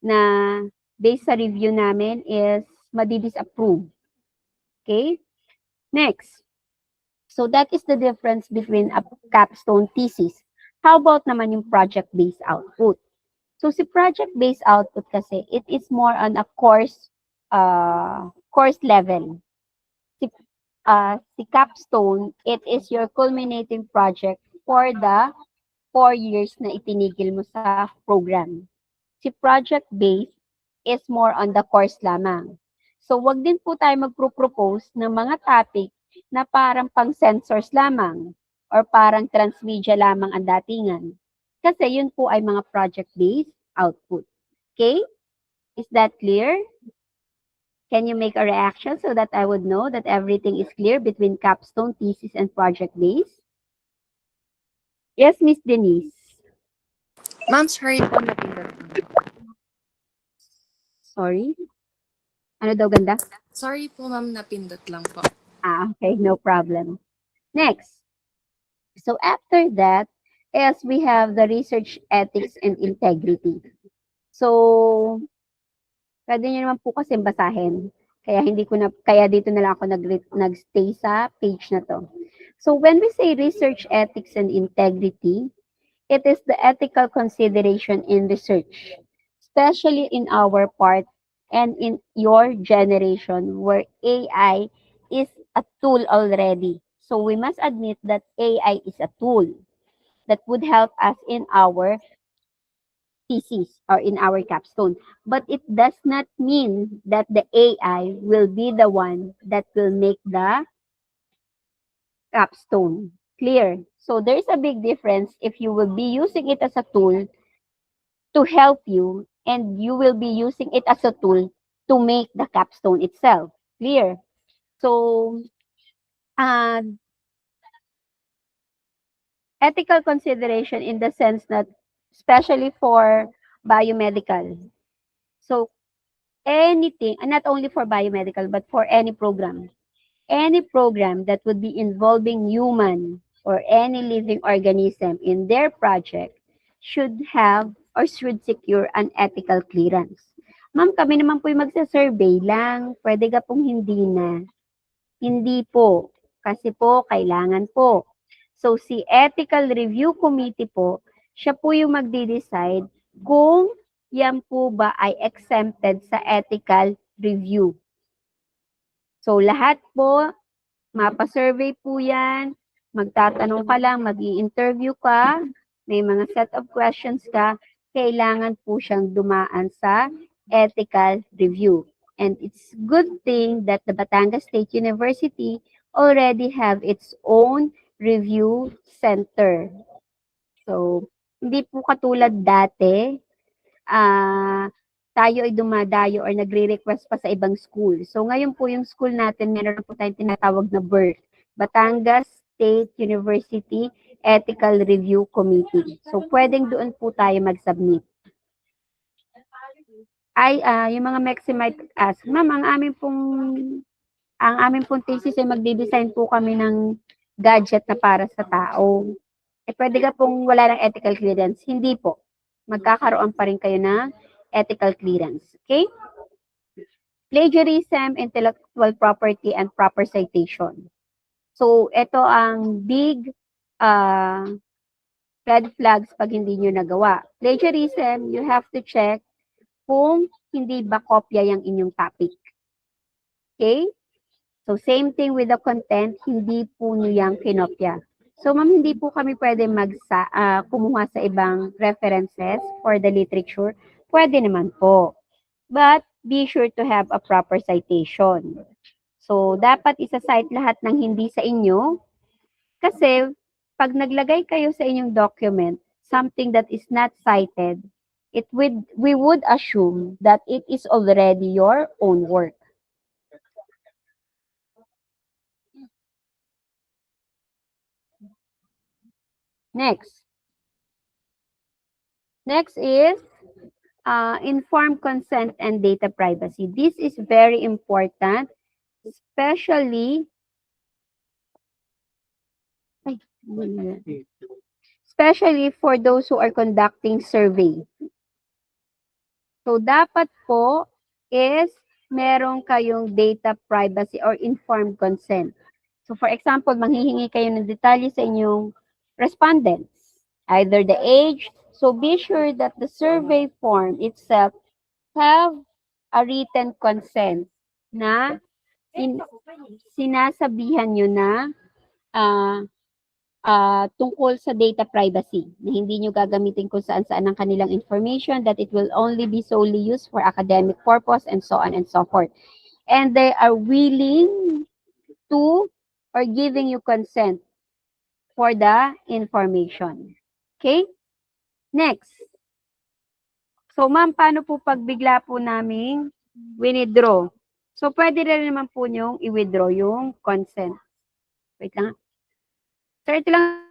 Speaker 1: na based sa review namin is madi-disapprove. Okay? Next. So that is the difference between a capstone thesis. How about naman yung project-based output? So si project-based output kasi, it is more on a course level. Si capstone, it is your culminating project for the 4 years na itinigil mo sa program. Si project-based is more on the course lamang. So wag din po tayo magpro-propose ng mga topic na parang pang sensors lamang or parang transmedia lamang ang datingan. Kasi yun po ay mga project-based output. Okay? Is that clear? Can you make a reaction so that I would know that everything is clear between capstone, thesis, and project-based? Yes, Miss Denise.
Speaker 14: Ma'am, sorry po, napindot.
Speaker 1: Sorry? Ano daw ganda?
Speaker 14: Sorry po, ma'am, napindot lang po.
Speaker 1: Okay, no problem. Next. So after that, as we have the research ethics and integrity. So Pwede niyo naman po kasi basahin. Kaya dito na lang ako nagstay sa page na to. So when we say research ethics and integrity, it is the ethical consideration in research, especially in our part and in your generation where AI is a tool already. So we must admit that AI is a tool that would help us in our thesis or in our capstone. But it does not mean that the AI will be the one that will make the capstone. Clear? So there's a big difference if you will be using it as a tool to help you and you will be using it as a tool to make the capstone itself. Clear? So, uh, ethical consideration in the sense that, especially for biomedical. So, anything, and not only for biomedical, but for any program that would be involving human or any living organism in their project should have or should secure an ethical clearance. Ma'am, kami naman po yung magsa-survey lang. Pwede ka pong hindi na. Hindi po. Kasi po, kailangan po. So, si Ethical Review Committee po, siya po yung magde-decide kung yan po ba ay exempted sa ethical review. So, lahat po, mapa-survey po yan, magtatanong ka lang, mag-i-interview ka, may mga set of questions ka, kailangan po siyang dumaan sa ethical review. And it's good thing that the Batangas State University already have its own review center. So, hindi po katulad dati, tayo ay dumadayo or nagre-request pa sa ibang school. So, ngayon po yung school natin, meron po tayong tinatawag na BERT, Batangas State University Ethical Review Committee. So, pwedeng doon po tayo mag-submit. Yung mga Mexi might ask, ma'am, ang aming pong thesis ay magde-design po kami ng gadget na para sa tao. Pwede ka pong wala ng ethical clearance? Hindi po. Magkakaroon pa rin kayo ng ethical clearance. Okay? Plagiarism, intellectual property, and proper citation. So, ito ang big red flags pag hindi nyo nagawa. Plagiarism, you have to check kung hindi ba kopya yung inyong topic. Okay? So, same thing with the content, hindi po nyo yung kinopya. So, ma'am, hindi po kami pwede kumuha sa ibang references for the literature. Pwede naman po. But, be sure to have a proper citation. So, dapat isa-cite lahat ng hindi sa inyo. Kasi, pag naglagay kayo sa inyong document, something that is not cited, we would assume that it is already your own work. Next. Next is informed consent and data privacy. This is very important, especially for those who are conducting survey. So, dapat po is meron kayong data privacy or informed consent. So, for example, manghihingi kayo ng detalye sa inyong respondents, either the age. So, be sure that the survey form itself have a written consent na sinasabihan nyo na tungkol sa data privacy, na hindi nyo gagamitin kung saan-saan ang kanilang information, that it will only be solely used for academic purpose, and so on and so forth. And they are willing to or giving you consent for the information. Okay? Next. So, ma'am, paano po pag bigla po naming withdraw? So, pwede rin naman po nyong i-withdraw yung consent. Wait lang. Sir, ito lang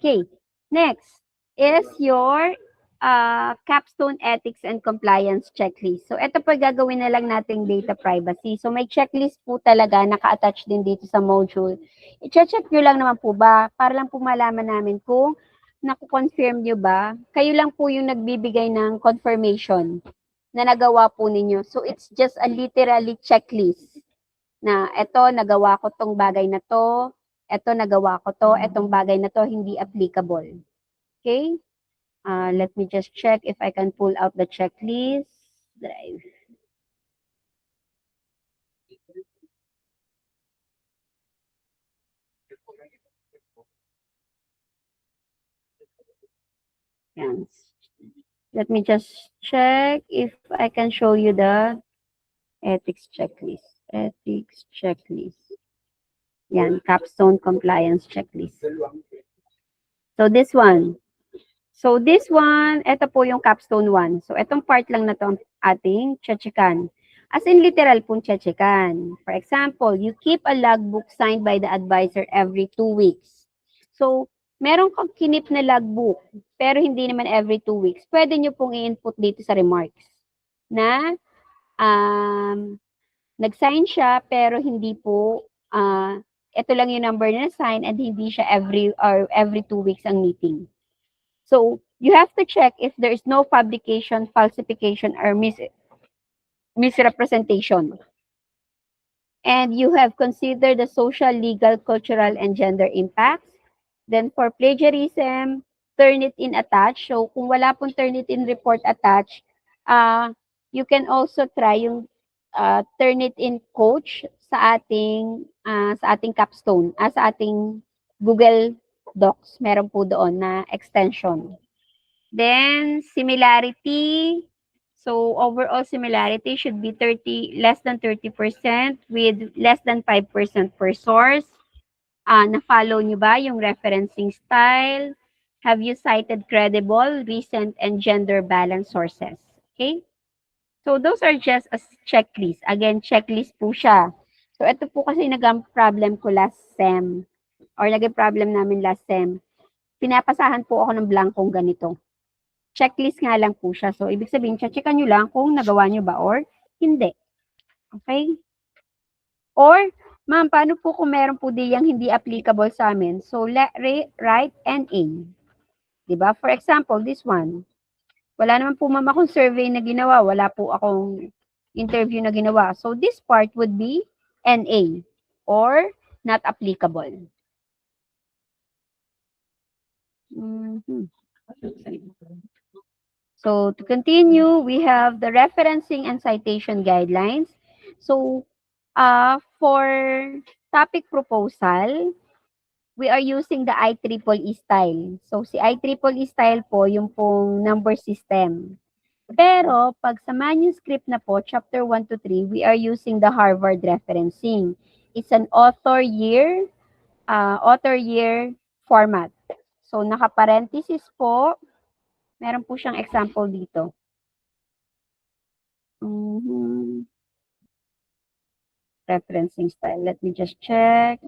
Speaker 1: Okay, next is your capstone ethics and compliance checklist. So, ito po gagawin na lang nating data privacy. So, may checklist po talaga naka-attach din dito sa module. I-check nyo lang naman po ba para lang po malaman namin kung naku-confirm nyo ba. Kayo lang po yung nagbibigay ng confirmation na nagawa po ninyo. So, it's just a literally checklist na eto, nagawa ko tong bagay na to, eto, nagawa ko to, etong bagay na to, hindi applicable. Okay? Let me just check if I can pull out the checklist. Drive. Yan. Let me just check if I can show you the ethics checklist. Ethics checklist. Yan, capstone compliance checklist. So this one. So this one, ito po yung capstone 1. So itong part lang na to ang ating chechikan. As in literal pong chechikan. For example, you keep a logbook signed by the advisor every 2 weeks. So meron kang kinip na logbook, pero hindi naman every 2 weeks. Pwede nyo pong i-input dito sa remarks na nag-sign siya, pero hindi po, ito lang yung number na sign and hindi siya every 2 weeks ang meeting. So, you have to check if there is no fabrication, falsification, or misrepresentation. And you have considered the social, legal, cultural, and gender impacts. Then for plagiarism, turn it in attached. So, kung wala pong turn it in report attached, you can also try yung turn it in coach sa ating capstone, sa ating Google Docs. Meron po doon na extension. Then, similarity. So, overall similarity should be less than 30% with less than 5% per source. Na-follow nyo ba yung referencing style? Have you cited credible, recent, and gender-balanced sources? Okay? So, those are just a checklist. Again, checklist po siya. So, ito po kasi naging problem ko last SEM. Or naging problem namin last SEM. Pinapasahan po ako ng blankong ganito. Checklist nga lang po siya. So, ibig sabihin, checkan nyo lang kung nagawa nyo ba or hindi. Okay? Or, ma'am, paano po kung meron po diyang hindi applicable sa amin? So, write NA. Diba? For example, this one. Wala naman po ma'am akong survey na ginawa. Wala po akong interview na ginawa. So, this part would be NA or not applicable. So, to continue, we have the referencing and citation guidelines. So, for topic proposal, we are using the IEEE style. So, si IEEE style po, yung pong number system. Pero, pag sa manuscript na po, chapter 1 to 3, we are using the Harvard referencing. It's an author year format. So, naka-parenthesis po. Meron po siyang example dito. Referencing style. Let me just check.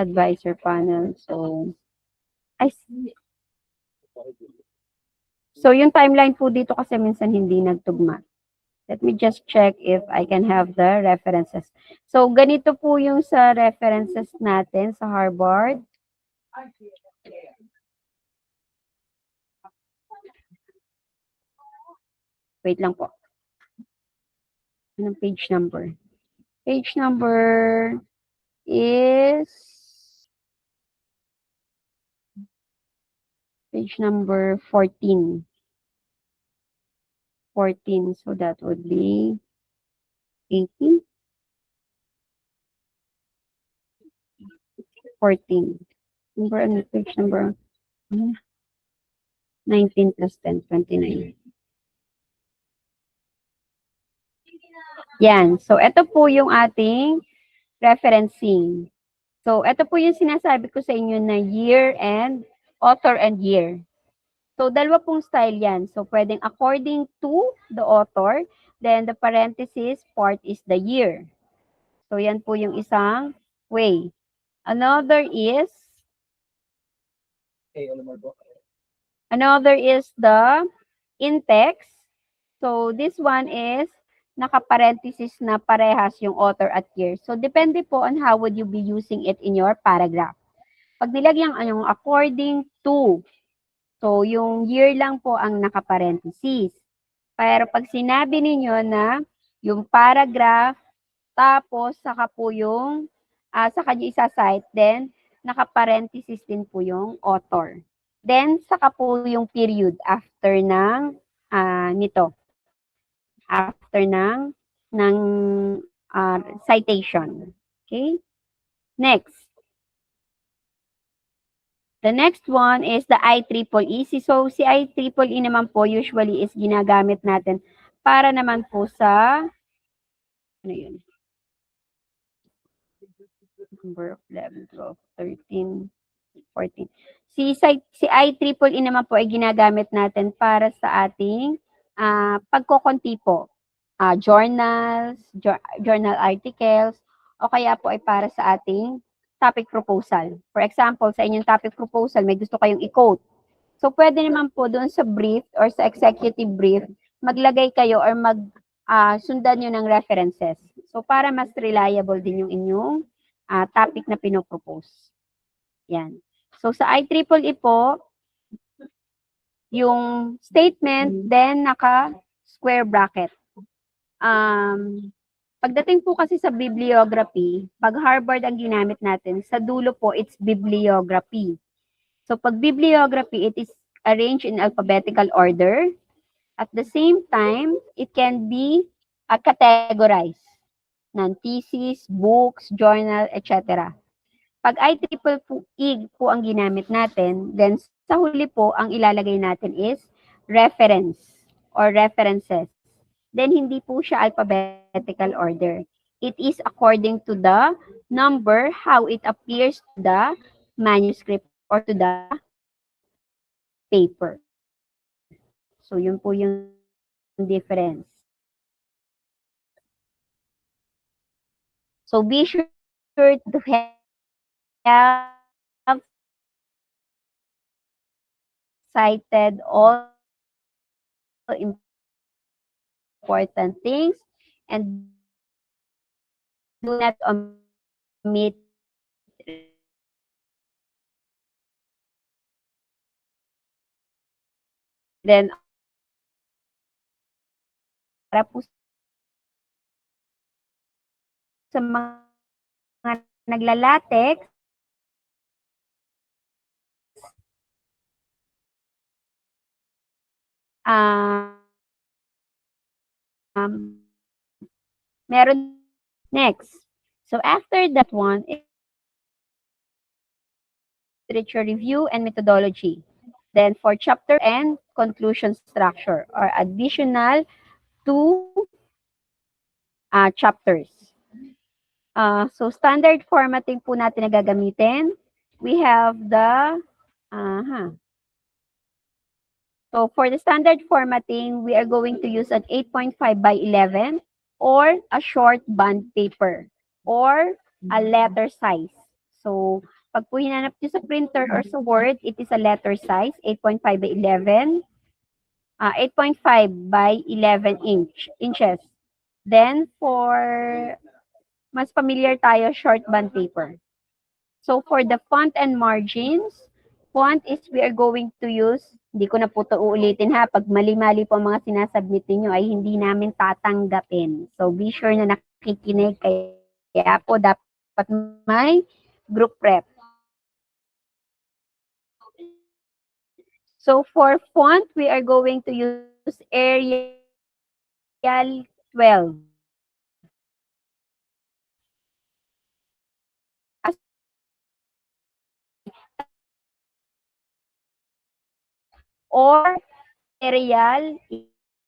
Speaker 1: Advisor panel. So, I see. So, yung timeline po dito kasi minsan hindi nagtugma. Let me just check if I can have the references. So, ganito po yung sa references natin sa Harvard. Wait lang po. Anong page number? Page number is page number 14. 14, so that would be 18. 14. Page number 19 plus 10, 29. Yan. So, ito po yung ating referencing. So, ito po yung sinasabi ko sa inyo na year and author and year. So, dalawa pong style yan. So, pwedeng according to the author, then the parenthesis part is the year. So, yan po yung isang way. Another is the in-text. So, this one is naka-parenthesis na parehas yung author at year. So, depende po on how would you be using it in your paragraph. Pag nilagyan yung according to, so yung year lang po ang naka-parenthesis. Pero pag sinabi ninyo na yung paragraph, tapos saka po yung, saka nyo isa-cite, then naka-parenthesis din po yung author. Then, saka po yung period after ng nito. After ng citation. Okay? Next. The next one is the IEEE. So, si IEEE naman po usually is ginagamit natin para naman po sa, ano yun? Number of 11, 12, 13, 14. Si IEEE naman po ay ginagamit natin para sa ating pagkokonti po. Journals, journal articles, o kaya po ay para sa ating topic proposal. For example, sa inyong topic proposal, may gusto kayong i-quote. So, pwede naman po doon sa brief or sa executive brief, maglagay kayo or sundan nyo ng references. So, para mas reliable din yung inyong topic na pinopropose. Yan. So, sa IEEE po, yung statement, then naka-square bracket. Pagdating po kasi sa bibliography, pag Harvard ang ginamit natin, sa dulo po, it's bibliography. So, pag bibliography, it is arranged in alphabetical order. At the same time, it can be categorized ng thesis, books, journal, etc. Pag IEEE po ang ginamit natin, then sa huli po, ang ilalagay natin is reference or references. Then, hindi po siya alphabetical order. It is according to the number, how it appears to the manuscript or to the paper. So, yun po yung difference. So, be sure to have cited all important things and do not omit then para po sa mga naglalatex, meron next. So after that one, literature review and methodology. Then for chapter and conclusion structure or additional 2 chapters. So standard formatting po natin na gagamitin. We have the So for the standard formatting, we are going to use an 8.5 by 11 or a short bond paper or a letter size. So pag po hinanap nyo sa printer or sa Word, it is a letter size, 8.5 by 11, 8.5 by 11 inches. Then for mas familiar tayo, short bond paper. So for the font and margins, font is we are going to use, hindi ko na po ito uulitin ha, pag mali-mali po ang mga sinasubmit ninyo ay hindi namin tatanggapin. So be sure na nakikinig, kaya po dapat may group prep. So for font, we are going to use Arial 12. Or Arial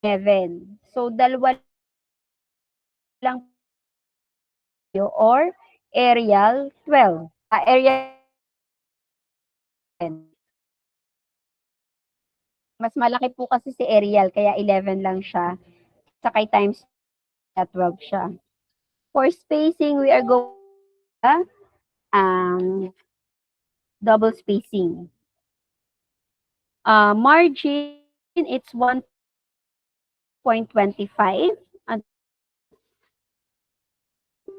Speaker 1: 11. So, dalawa lang or Arial 12. Arial 10. Mas malaki po kasi si Arial, kaya 11 lang siya. Sakay times 12 siya. For spacing, we are going double spacing. Margin, it's 1.25 at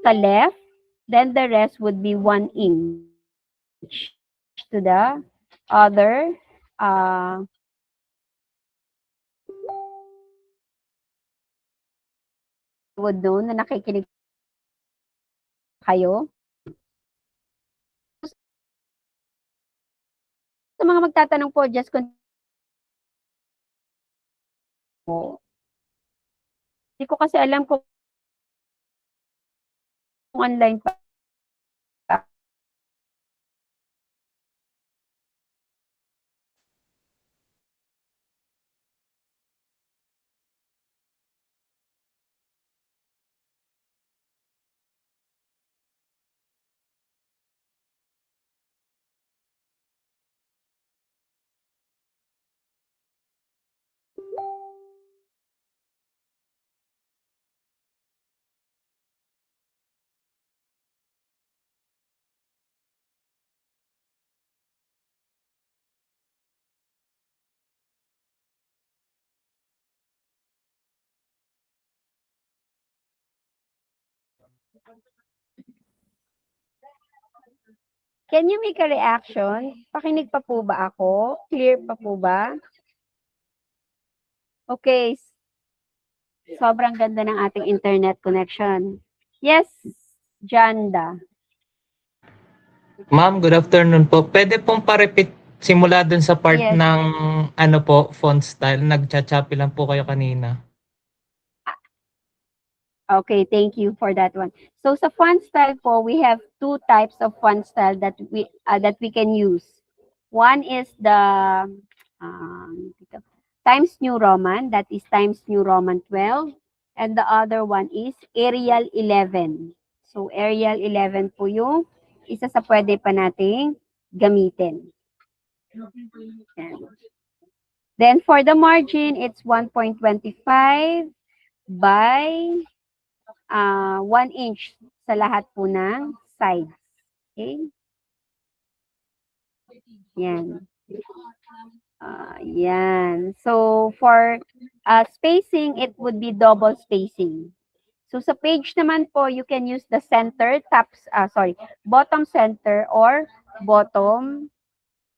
Speaker 1: the left. Then the rest would be 1 inch to the other would know na nakikinig kayo. Sa mga magtatanong po, just hindi ko kasi alam kung online pa. Can you make a reaction? Pakinig pa po ba ako? Clear pa po ba? Okay. Sobrang ganda ng ating internet connection. Yes, Janda.
Speaker 15: Ma'am, good afternoon po. Pwede pong pa-repeat simula dun sa part
Speaker 1: Yes.
Speaker 15: ng ano po, font style. Nagcha-choppy lang po kayo kanina.
Speaker 1: Okay, thank you for that one. So sa font style po, we have two types of font style that we can use. One is the Times New Roman, that is Times New Roman 12, and the other one is Arial 11. So Arial 11 po yung isa sa pwede pa nating gamitin. Yan. Then for the margin, it's 1.25 by 1 inch sa lahat po ng sides. Okay? Yan. Yan. So, for spacing, it would be double spacing. So, sa page naman po, you can use the center, bottom center or bottom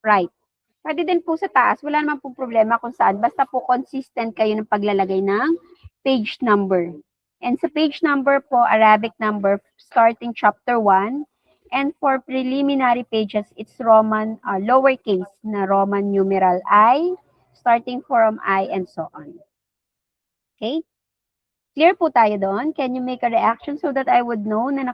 Speaker 1: right. Pwede din po sa taas. Wala naman po problema kung saan. Basta po consistent kayo ng paglalagay ng page number. And sa page number po, Arabic number, starting chapter 1. And for preliminary pages, it's Roman, lowercase na Roman numeral I, starting from I and so on. Okay? Clear po tayo doon? Can you make a reaction so that I would know na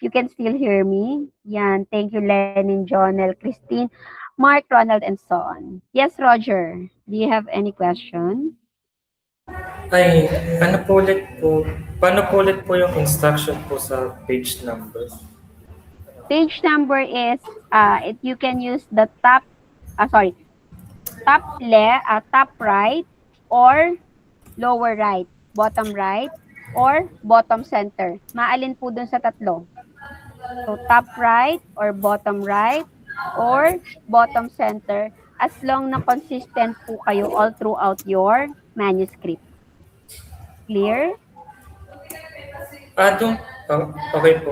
Speaker 1: you can still hear me? Yan. Thank you, Lenin, Jonel, Christine, Mark, Ronald, and so on. Yes, Roger. Do you have any question?
Speaker 16: Ay, ano po ulit po? Paano po ulit po yung instruction po sa page number?
Speaker 1: Page number is, you can use the top right or lower right, bottom right, or bottom center. Maalin po dun sa tatlo. So, top right or bottom right or bottom center as long na consistent po kayo all throughout your manuscript. Clear?
Speaker 16: Okay po,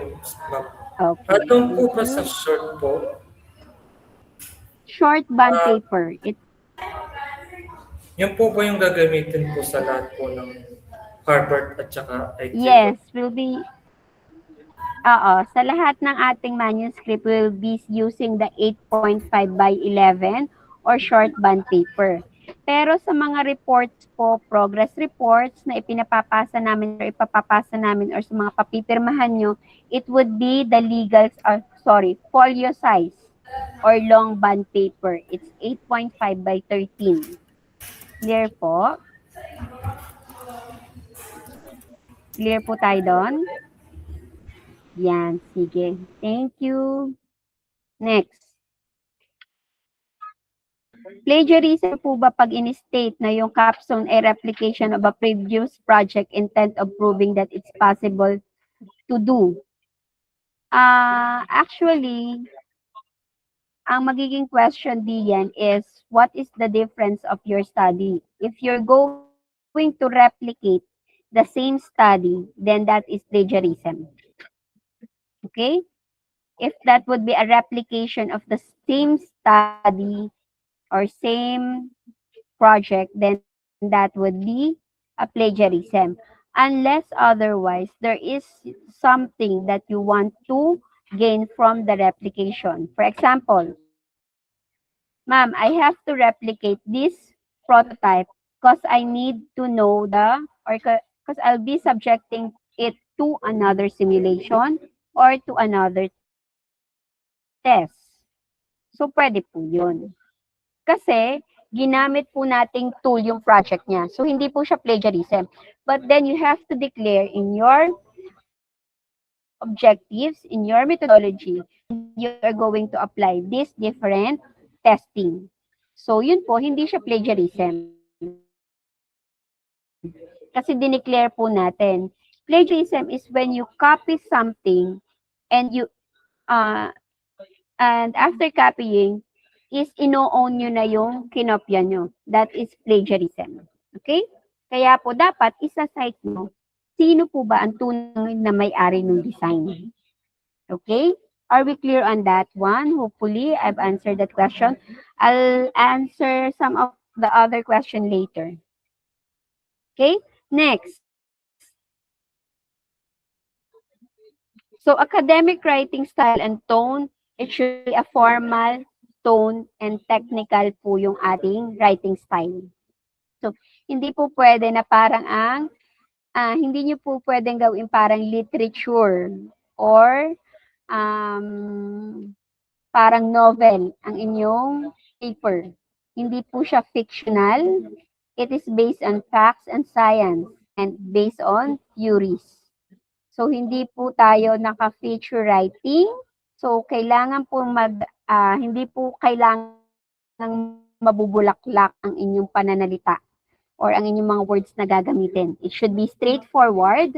Speaker 16: ma'am.
Speaker 1: Okay.
Speaker 16: Doon po ba sa short po?
Speaker 1: Short bond paper.
Speaker 16: Yan po ba yung gagamitin po sa lahat po ng Harvard at saka IQ?
Speaker 1: Yes, will be sa lahat ng ating manuscript, we'll be using the 8.5 by 11 or short bond paper. Pero sa mga reports po, progress reports na ipapapasa namin or sa mga papipirmahan nyo, it would be the folio size or long bond paper. It's 8.5 by 13. Clear po? Clear po tayo doon? Yan, sige. Thank you. Next. Plagiarism po ba pag in-state na yung capstone ay replication of a previous project intent of proving that it's possible to do? Actually, ang magiging question diyan is, what is the difference of your study? If you're going to replicate the same study, then that is plagiarism. Okay? If that would be a replication of the same study or same project, then that would be a plagiarism. Unless otherwise, there is something that you want to gain from the replication. For example, ma'am, I have to replicate this prototype because I need to know because I'll be subjecting it to another simulation or to another test. So, pwede po yun. Kasi, ginamit po nating tool yung project niya. So, hindi po siya plagiarism. But then, you have to declare in your objectives, in your methodology, you are going to apply this different testing. So, yun po, hindi siya plagiarism. Kasi dineclare po natin. Plagiarism is when you copy something and and after copying, is ino-own nyo na yung kinopya nyo. That is plagiarism. Okay? Kaya po dapat isa-cite mo sino po ba ang tunay na may-ari ng design. Okay? Are we clear on that one? Hopefully, I've answered that question. I'll answer some of the other question later. Okay? Next. So, academic writing style and tone, it should be a formal, tone, and technical po yung ating writing style. So, hindi po pwede na parang hindi nyo po pwedeng gawin parang literature or parang novel ang inyong paper. Hindi po siya fictional. It is based on facts and science and based on theories. So, hindi po tayo naka-feature writing. So, kailangan po hindi po kailangan mabubulaklak ang inyong pananalita or ang inyong mga words na gagamitin. It should be straightforward,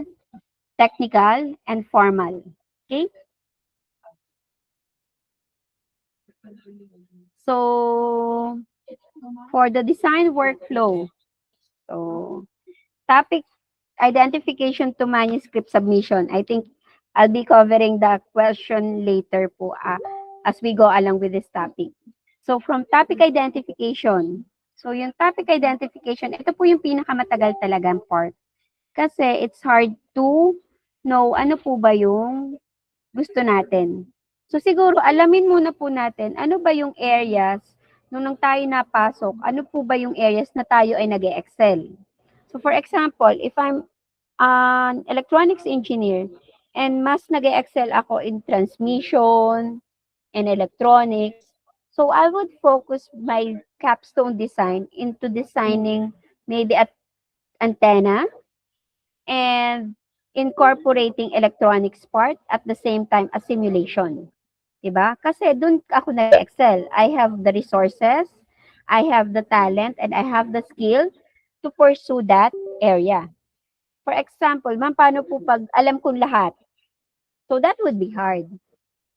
Speaker 1: technical, and formal. Okay? So, for the design workflow, so, topic identification to manuscript submission. I think I'll be covering the question later po as we go along with this topic. So, from topic identification. So, yung topic identification, ito po yung pinakamatagal talagang part. Kasi it's hard to know ano po ba yung gusto natin. So, siguro alamin muna po natin ano ba yung areas nung tayo napasok, ano po ba yung areas na tayo ay nag-excel. So, for example, if I'm an electronics engineer and mas nag-excel ako in transmission and electronics, so I would focus my capstone design into designing maybe an antenna and incorporating electronics part at the same time as simulation. Diba? Kasi dun ako nag-excel. I have the resources, I have the talent, and I have the skill to pursue that area. For example, ma'am, paano po pag alam kong lahat? So that would be hard.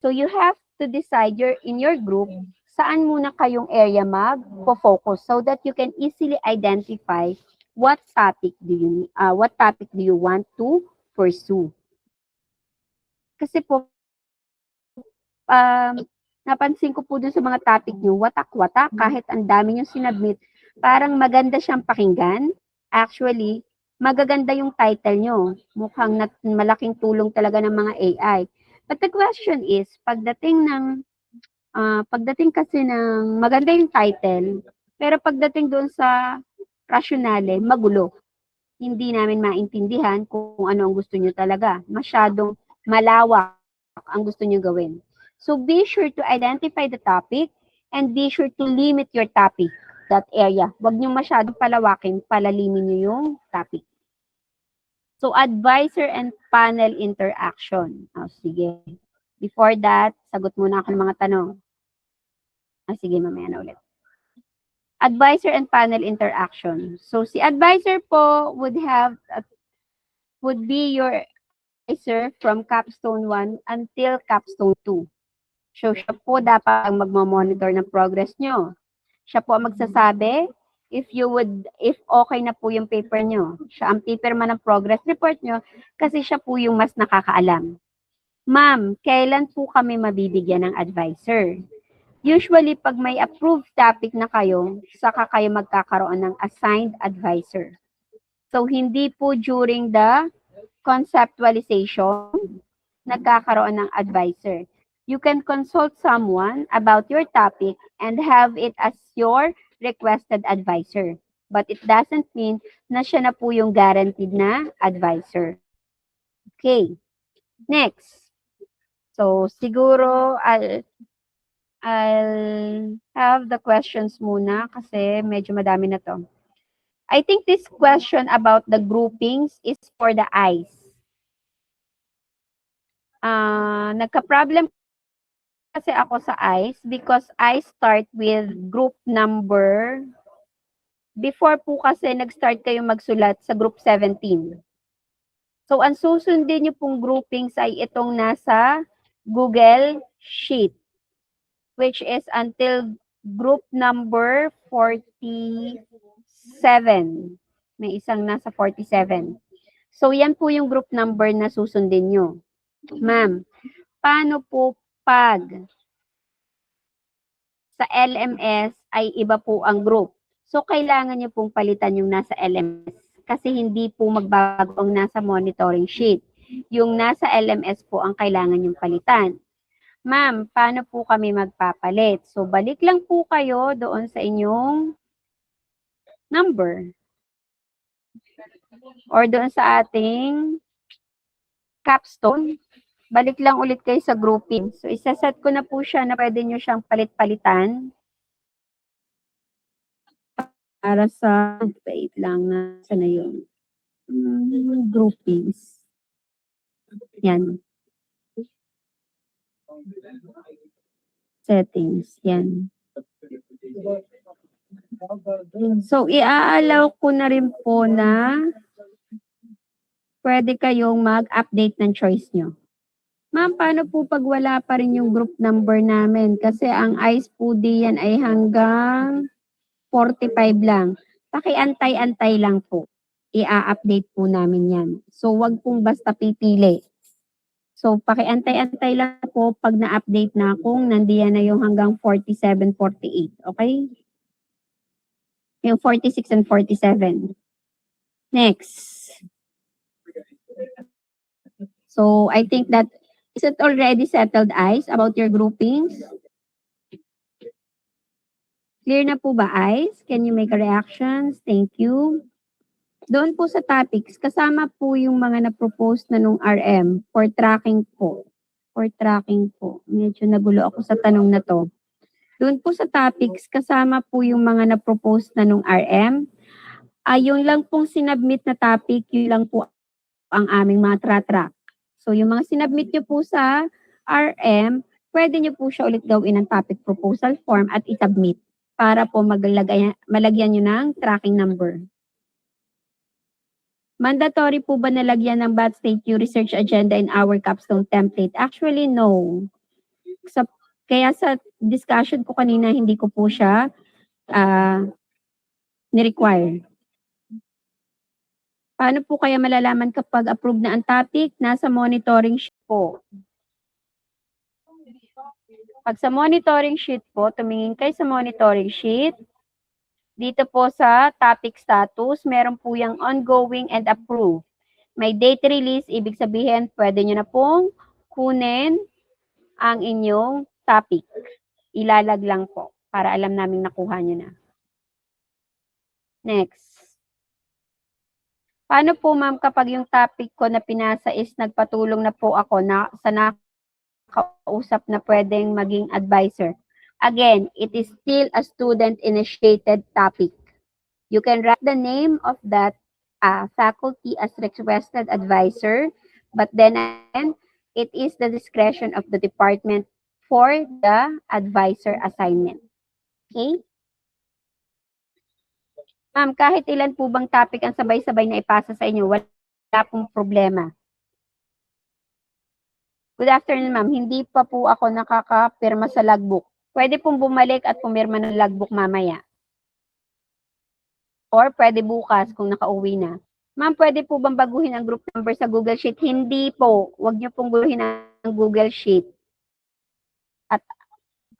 Speaker 1: So you have to decide in your group, saan muna kayong area mag-focus so that you can easily identify what topic do you want to pursue. Kasi po, napansin ko po dun sa mga topic nyo, watak-watak, kahit ang dami nyo sinubmit, parang maganda siyang pakinggan. Actually, magaganda yung title nyo. Mukhang malaking tulong talaga ng mga AI. But the question is, pagdating kasi ng maganda yung title, pero pagdating doon sa rationale, magulo. Hindi namin maintindihan kung ano ang gusto nyo talaga. Masyadong malawak ang gusto nyo gawin. So be sure to identify the topic and be sure to limit your topic, that area. Huwag nyo masyadong palawakin, palalimin nyo yung topic. So advisor and panel interaction. Sige. Before that, sagot muna ako ng mga tanong. Sige, mamaya na ulit. Advisor and panel interaction. So si advisor po would be your advisor from capstone 1 until capstone 2. So siya po dapat ang magmo-monitor ng progress nyo. Siya po ang magsasabi if okay na po yung paper nyo. Siya ang pipirma ng progress report nyo kasi siya po yung mas nakakaalam. Ma'am, kailan po kami mabibigyan ng advisor? Usually, pag may approved topic na kayo, saka kayo magkakaroon ng assigned advisor. So, hindi po during the conceptualization, nagkakaroon ng advisor. You can consult someone about your topic and have it as your requested advisor. But it doesn't mean na siya na po yung guaranteed na advisor. Okay. Next. So, siguro, I'll have the questions muna kasi medyo madami na to. I think this question about the groupings is for the eyes. Nagka-problem kasi ako sa eyes because I start with group number. Before po kasi nag-start kayo magsulat sa group 17. So, ang susundin niyo pong groupings ay itong nasa Google Sheet, which is until group number 47. May isang nasa 47. So, yan po yung group number na susundin nyo. Ma'am, paano po pag sa LMS ay iba po ang group? So, kailangan nyo pong palitan yung nasa LMS kasi hindi po magbago ang nasa monitoring sheet. Yung nasa LMS po ang kailangan yung palitan. Ma'am, paano po kami magpapalit? So, balik lang po kayo doon sa inyong number. Or doon sa ating capstone. Balik lang ulit kayo sa grouping. So, isaset ko na po siya na pwede nyo siyang palit-palitan. Para sa, wait lang, nasa na yun. Groupings. Yan. Settings, yan. So, i-allow ko na rin po na pwede kayong mag-update ng choice nyo. Ma'am, paano po pag wala pa rin yung group number namin? Kasi ang ICE po diyan ay hanggang 45 lang. Pakiantay-antay lang po. I-update po namin yan. So, wag pong basta pipili. So, pakiantay-antay lang po pag na-update na kung nandiyan na yung hanggang 47, 48. Okay? Yung 46 and 47. Next. So, I think that, is it already settled, Ice, about your groupings? Clear na po ba, Ice? Can you make a reactions? Thank you. Doon po sa topics, kasama po yung mga na-propose na nung RM for tracking po. For tracking po. Medyo nagulo ako sa tanong na to. Doon po sa topics, kasama po yung mga na-propose na nung RM. Yung lang pong sinubmit na topic, yun lang po ang aming mga tra-track. So, yung mga sinubmit nyo po sa RM, pwede nyo po siya ulit gawin ng topic proposal form at i-submit para po malagyan nyo ng tracking number. Mandatory po ba nalagyan ng BAT State Q research agenda in our capstone template? Actually, no. Kaya sa discussion ko kanina, hindi ko po siya ni-require. Paano po kaya malalaman kapag approved na ang topic? Nasa monitoring sheet po. Pag sa monitoring sheet po, tumingin kayo sa monitoring sheet. Dito po sa topic status, meron po yung ongoing and approved. May date release, ibig sabihin, pwede nyo na pong kunin ang inyong topic. Ilalag lang po para alam namin nakuha nyo na. Next. Paano po ma'am kapag yung topic ko na pinasa is nagpatulong na po ako na sa nakausap na pwedeng maging advisor? Again, it is still a student-initiated topic. You can write the name of that faculty as requested advisor, but then again, it is the discretion of the department for the advisor assignment. Okay? Ma'am, kahit ilan po bang topic ang sabay-sabay na ipasa sa inyo, wala pong problema. Good afternoon, ma'am. Hindi pa po ako nakakapirma sa logbook. Pwede pong bumalik at pumirma ng logbook mamaya. Or pwede bukas kung nakauwi na. Ma'am, pwede po bang baguhin ang group number sa Google Sheet? Hindi po. Huwag niyo pong guhin ang Google Sheet.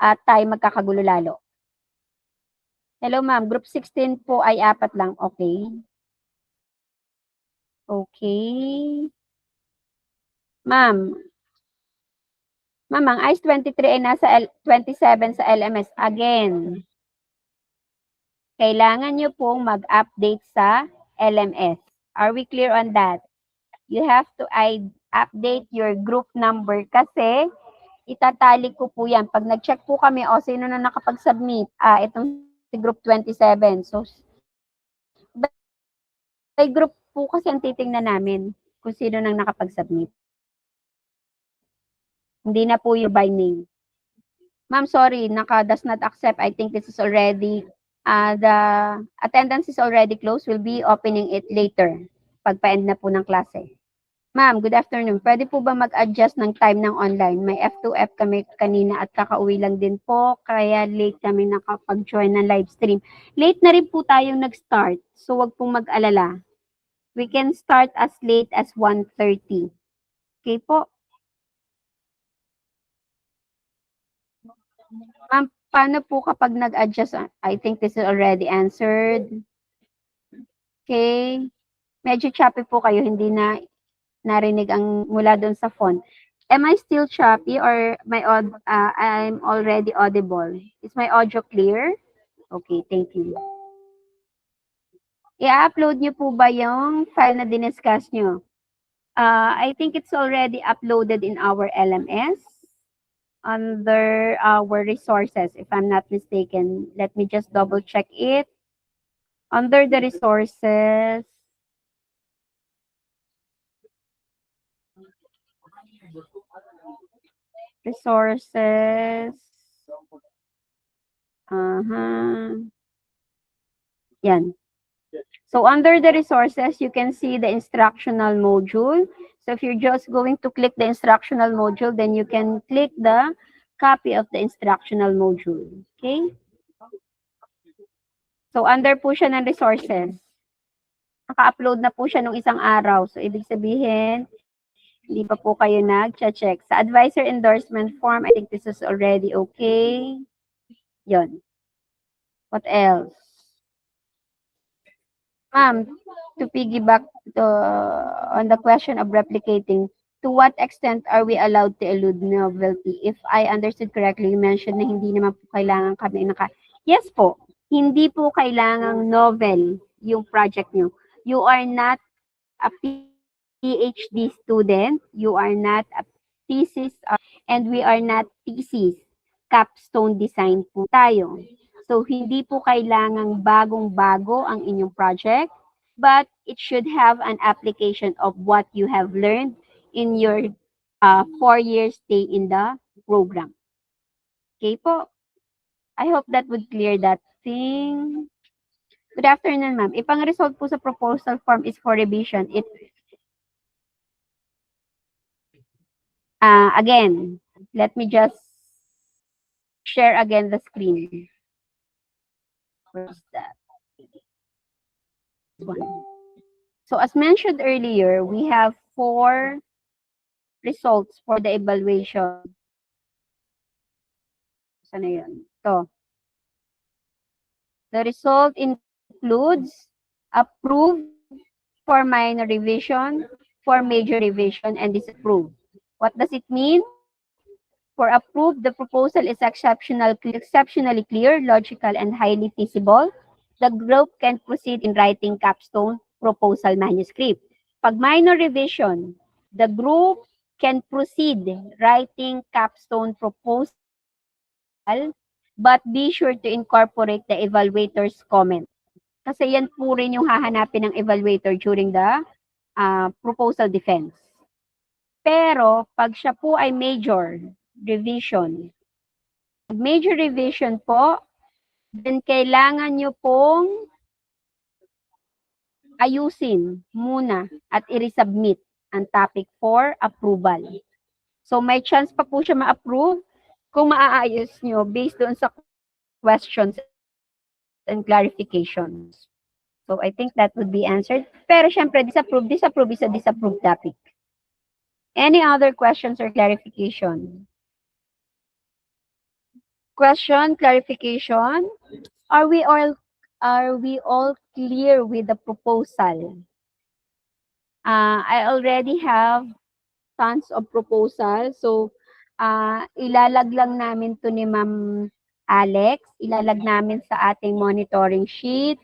Speaker 1: At tayo magkakagulo lalo. Hello, ma'am. Group 16 po ay 4 lang. Okay. Okay. Ma'am. Ma'am, ang ICE 23 ay nasa 27 sa LMS. Again, kailangan nyo pong mag-update sa LMS. Are we clear on that? You have to update your group number kasi itatali ko po yan. Pag nag-check po kami, sino na nakapag-submit? Itong si group 27. So, by group po kasi ang titingnan namin kung sino nang nakapag-submit. Hindi na po yung by name. Ma'am, sorry, does not accept. I think this is already, the attendance is already closed. We'll be opening it later. Pagpa-end na po ng klase. Ma'am, good afternoon. Pwede po ba mag-adjust ng time ng online? May F2F kami kanina at kakauwi lang din po. Kaya late kami nakapag-join ng live stream. Late na rin po tayong nag-start. So, wag pong mag-alala. We can start as late as 1:30. Okay po? Ma'am, paano po kapag nag-adjust? I think this is already answered. Okay. Medyo choppy po kayo, hindi na narinig ang mula doon sa phone. Am I still choppy or I'm already audible? Is my audio clear? Okay, thank you. I-upload nyo po ba yung file na diniscuss nyo? I think it's already uploaded in our LMS under our resources, if I'm not mistaken. Let me just double check it. Under the resources, Yan. So under the resources, you can see the instructional module. So if you're just going to click the instructional module, then you can click the copy of the instructional module. Okay? So under po siya ng resources. Naka-upload na po siya nung isang araw. So ibig sabihin, hindi pa po kayo nag-check. Sa advisor endorsement form, I think this is already okay. Yon. What else? Ma'am, to piggyback on the question of replicating, to what extent are we allowed to elude novelty? If I understood correctly, you mentioned na hindi naman po kailangan kami Yes po, hindi po kailangang novel yung project nyo. You are not a PhD student, you are not a thesis, and we are not thesis. Capstone design po tayo. So, hindi po kailangang bagong-bago ang inyong project, but it should have an application of what you have learned in your 4-year stay in the program. Okay po? I hope that would clear that thing. Good afternoon, ma'am. If ang result po sa proposal form is for revision, again, let me just share again the screen. Where's that? One. So as mentioned earlier, we have 4 results for the evaluation. Saan na yun? Ito. The result includes approved for minor revision, for major revision, and disapproved. What does it mean? For approved, the proposal is exceptionally clear, logical, and highly feasible. The group can proceed in writing capstone proposal manuscript. Pag minor revision, the group can proceed writing capstone proposal, but be sure to incorporate the evaluator's comment. Kasi yan po rin yung hahanapin ng evaluator during the proposal defense. Pero pag siya po ay major revision po, then kailangan nyo pong ayusin muna at i-resubmit ang topic for approval. So may chance pa po siya ma-approve kung maaayos nyo based doon sa questions and clarifications. So I think that would be answered. Pero syempre, disapprove is a disapprove topic. Any other questions or clarification? Question, clarification? Are we all clear with the proposal? I already have tons of proposals. So, ilalag lang namin to ni Ma'am Alex. Ilalag namin sa ating monitoring sheet.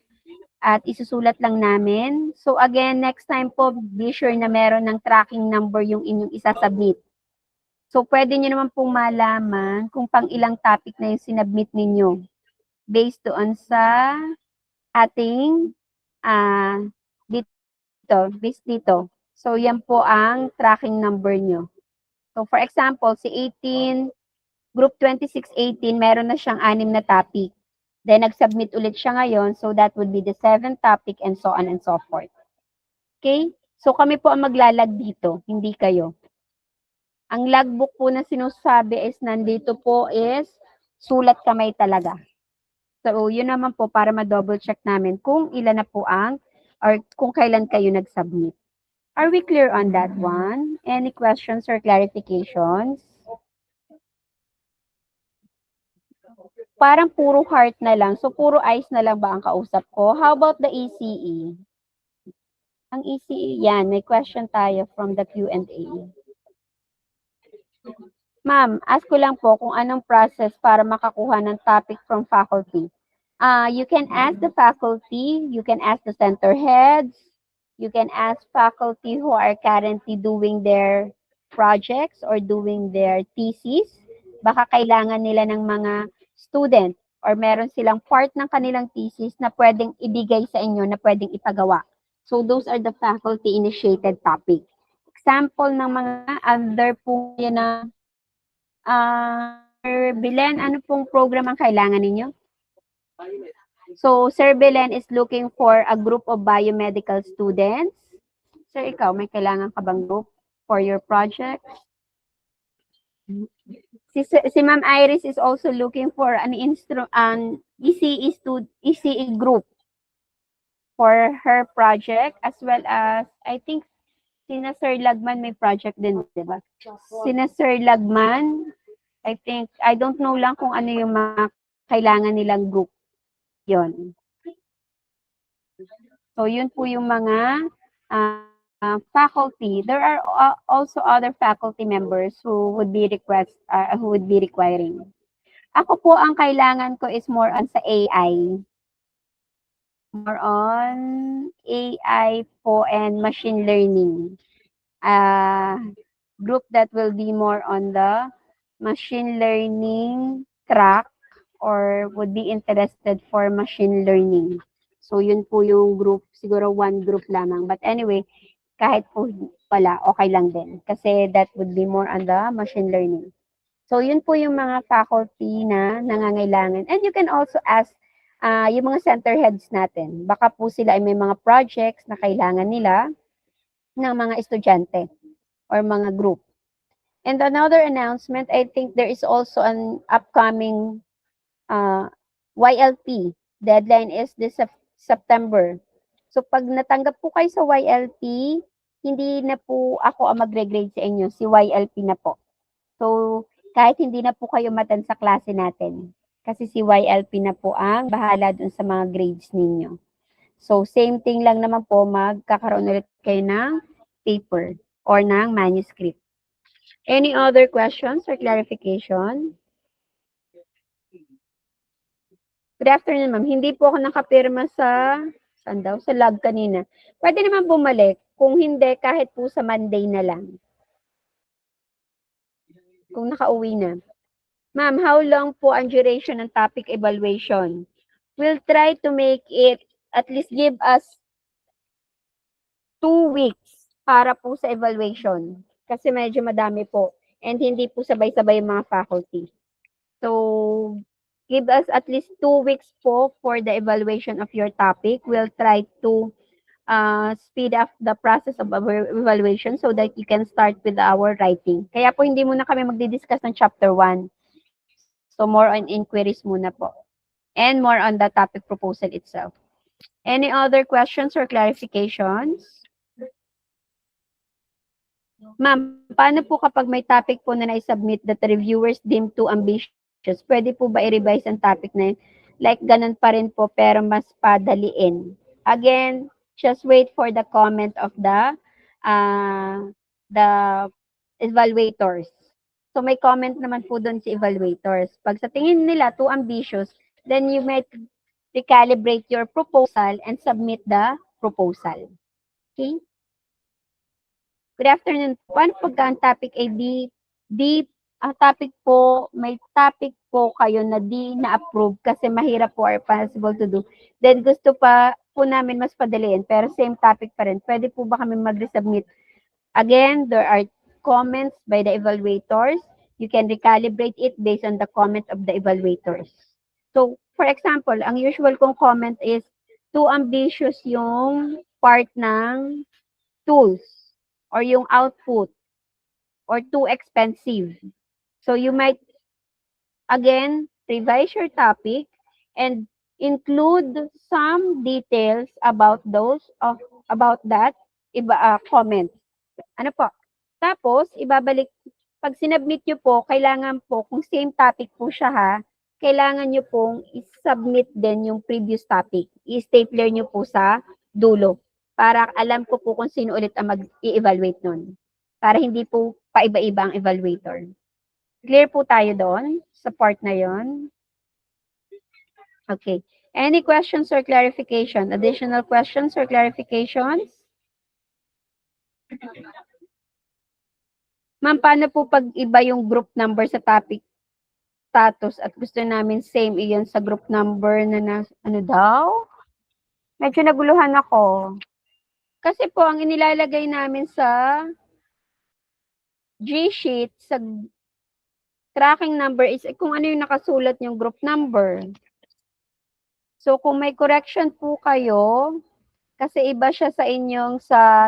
Speaker 1: At isusulat lang namin. So, again, next time po, be sure na meron ng tracking number yung inyong isasubmit. So, pwede nyo naman pong malaman kung pang ilang topic na yung sinubmit ninyo. Based doon sa ating dito. So, yan po ang tracking number nyo. So, for example, si 18, group 2618, meron na siyang 6 na topic. Then, nag-submit ulit siya ngayon. So, that would be the 7th topic and so on and so forth. Okay? So, kami po ang maglalag dito, hindi kayo. Ang logbook po na sinusabi is nandito po is sulat kamay talaga. So, yun naman po para ma-double check namin kung ilan na po ang or kung kailan kayo nag-submit. Are we clear on that one? Any questions or clarifications? Parang puro heart na lang. So, puro eyes na lang ba ang kausap ko? How about the ECE? Ang ECE, yan. May question tayo from the Q&A. Ma'am, ask ko lang po kung anong process para makakuha ng topic from faculty. You can ask the faculty, you can ask the center heads, you can ask faculty who are currently doing their projects or doing their thesis. Baka kailangan nila ng mga student or meron silang part ng kanilang thesis na pwedeng ibigay sa inyo na pwedeng ipagawa. So those are the faculty-initiated topic. Example ng mga other po yan na Sir Belen, ano pong program ang kailangan ninyo? So Sir Belen is looking for a group of biomedical students. Sir, ikaw, may kailangan ka bang group for your project? Si Ma'am Iris is also looking for an ECE group for her project as well as I think sina Sir Lagman may project din, di ba? Sina Sir Lagman, I think, I don't know lang kung ano yung mga kailangan nilang group. Yon. So yun po yung mga faculty. There are also other faculty members who would be requiring. Ako po ang kailangan ko is more on sa AI. More on AI po and machine learning. Group that will be more on the machine learning track or would be interested for machine learning. So yun po yung group, siguro one group lamang. But anyway, kahit po wala, okay lang din. Kasi that would be more on the machine learning. So, yun po yung mga faculty na nangangailangan. And you can also ask yung mga center heads natin. Baka po sila ay may mga projects na kailangan nila ng mga estudyante or mga group. And another announcement, I think there is also an upcoming YLP. Deadline is this September. So, pag natanggap po kayo sa YLP, hindi na po ako ang magre-grade sa inyo. Si YLP na po. So, kahit hindi na po kayo matan sa klase natin. Kasi si YLP na po ang bahala dun sa mga grades ninyo. So, same thing lang naman po, magkakaroon ulit kayo ng paper or ng manuscript. Any other questions or clarification? Good afternoon, ma'am. Hindi po ako nakapirma sa sa log kanina. Pwede naman bumalik. Kung hindi, kahit po sa Monday na lang. Kung nakauwi na. Ma'am, how long po ang duration ng topic evaluation? We'll try to make it, at least give us 2 weeks para po sa evaluation. Kasi medyo madami po. And hindi po sabay-sabay yung mga faculty. So, give us at least 2 weeks po for the evaluation of your topic. We'll try to speed up the process of our evaluation so that you can start with our writing. Kaya po hindi muna kami magdi-discuss ng chapter 1. So more on inquiries muna po. And more on the topic proposal itself. Any other questions or clarifications? Ma'am, paano po kapag may topic po na na-submit that the reviewers deem too ambitious? Pwede po ba i-revise ang topic na yun? Like, ganun pa rin po, pero mas padaliin. Again, just wait for the comment of the evaluators. So, may comment naman po doon si evaluators. Pag sa tingin nila too ambitious, then you might recalibrate your proposal and submit the proposal. Okay? Good afternoon. Paano pagka ang topic ay ang topic po, may topic po kayo na di na-approve kasi mahirap po or possible to do. Then gusto pa po namin mas padaliin, pero same topic pa rin. Pwede po ba kami mag-resubmit? Again, there are comments by the evaluators. You can recalibrate it based on the comment of the evaluators. So, for example, ang usual kong comment is too ambitious yung part ng tools or yung output or too expensive. So you might, again, revise your topic and include some details about that comment. Ano po? Tapos, ibabalik, pag sinubmit nyo po, kailangan po, kung same topic po siya ha, kailangan nyo pong i-submit din yung previous topic. I-stapler nyo po sa dulo. Para alam ko po kung sino ulit ang mag-i-evaluate nun. Para hindi po paiba-iba ang evaluator. Clear po tayo doon sa part na yon. Okay. Any questions or clarification? Additional questions or clarifications? Ma'am, paano po pag iba yung group number sa topic status at gusto namin same iyon sa group number na ano daw? Medyo naguluhan ako. Kasi po, ang inilalagay namin sa G-sheet, sa tracking number is kung ano yung nakasulat yung group number. So, kung may correction po kayo, kasi iba siya sa inyong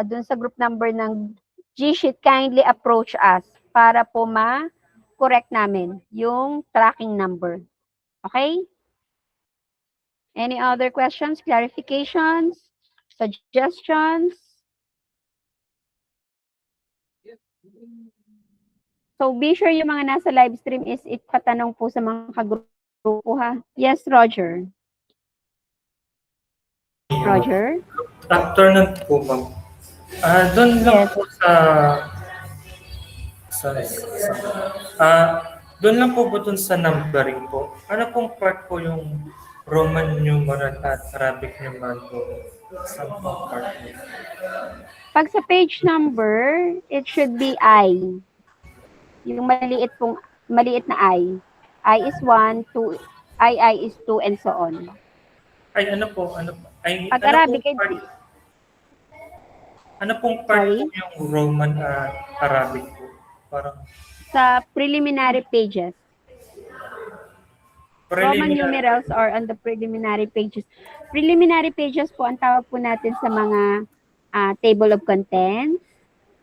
Speaker 1: dun sa group number ng G-sheet, kindly approach us para po ma-correct namin yung tracking number. Okay? Any other questions, clarifications? Suggestions? So, be sure yung mga nasa live stream is ipatanong po sa mga kagrupo ha. Yes, Roger. Roger?
Speaker 16: Afternoon po, ma'am. Doon lang po doon lang po dun sa numbering po. Ano pong part po yung Roman numeral at Arabic numeral po? Saan pong part po?
Speaker 1: Pag sa page number, it should be I. Yung maliit na I. I is 1, 2, I is 2, and so on.
Speaker 16: Ay, ano po?
Speaker 1: Pag Arabic,
Speaker 16: ano pong part po yung Roman Arabic po? Parang
Speaker 1: sa preliminary pages. Roman numerals are on the preliminary pages. Preliminary pages po, ang tawag po natin sa mga table of contents,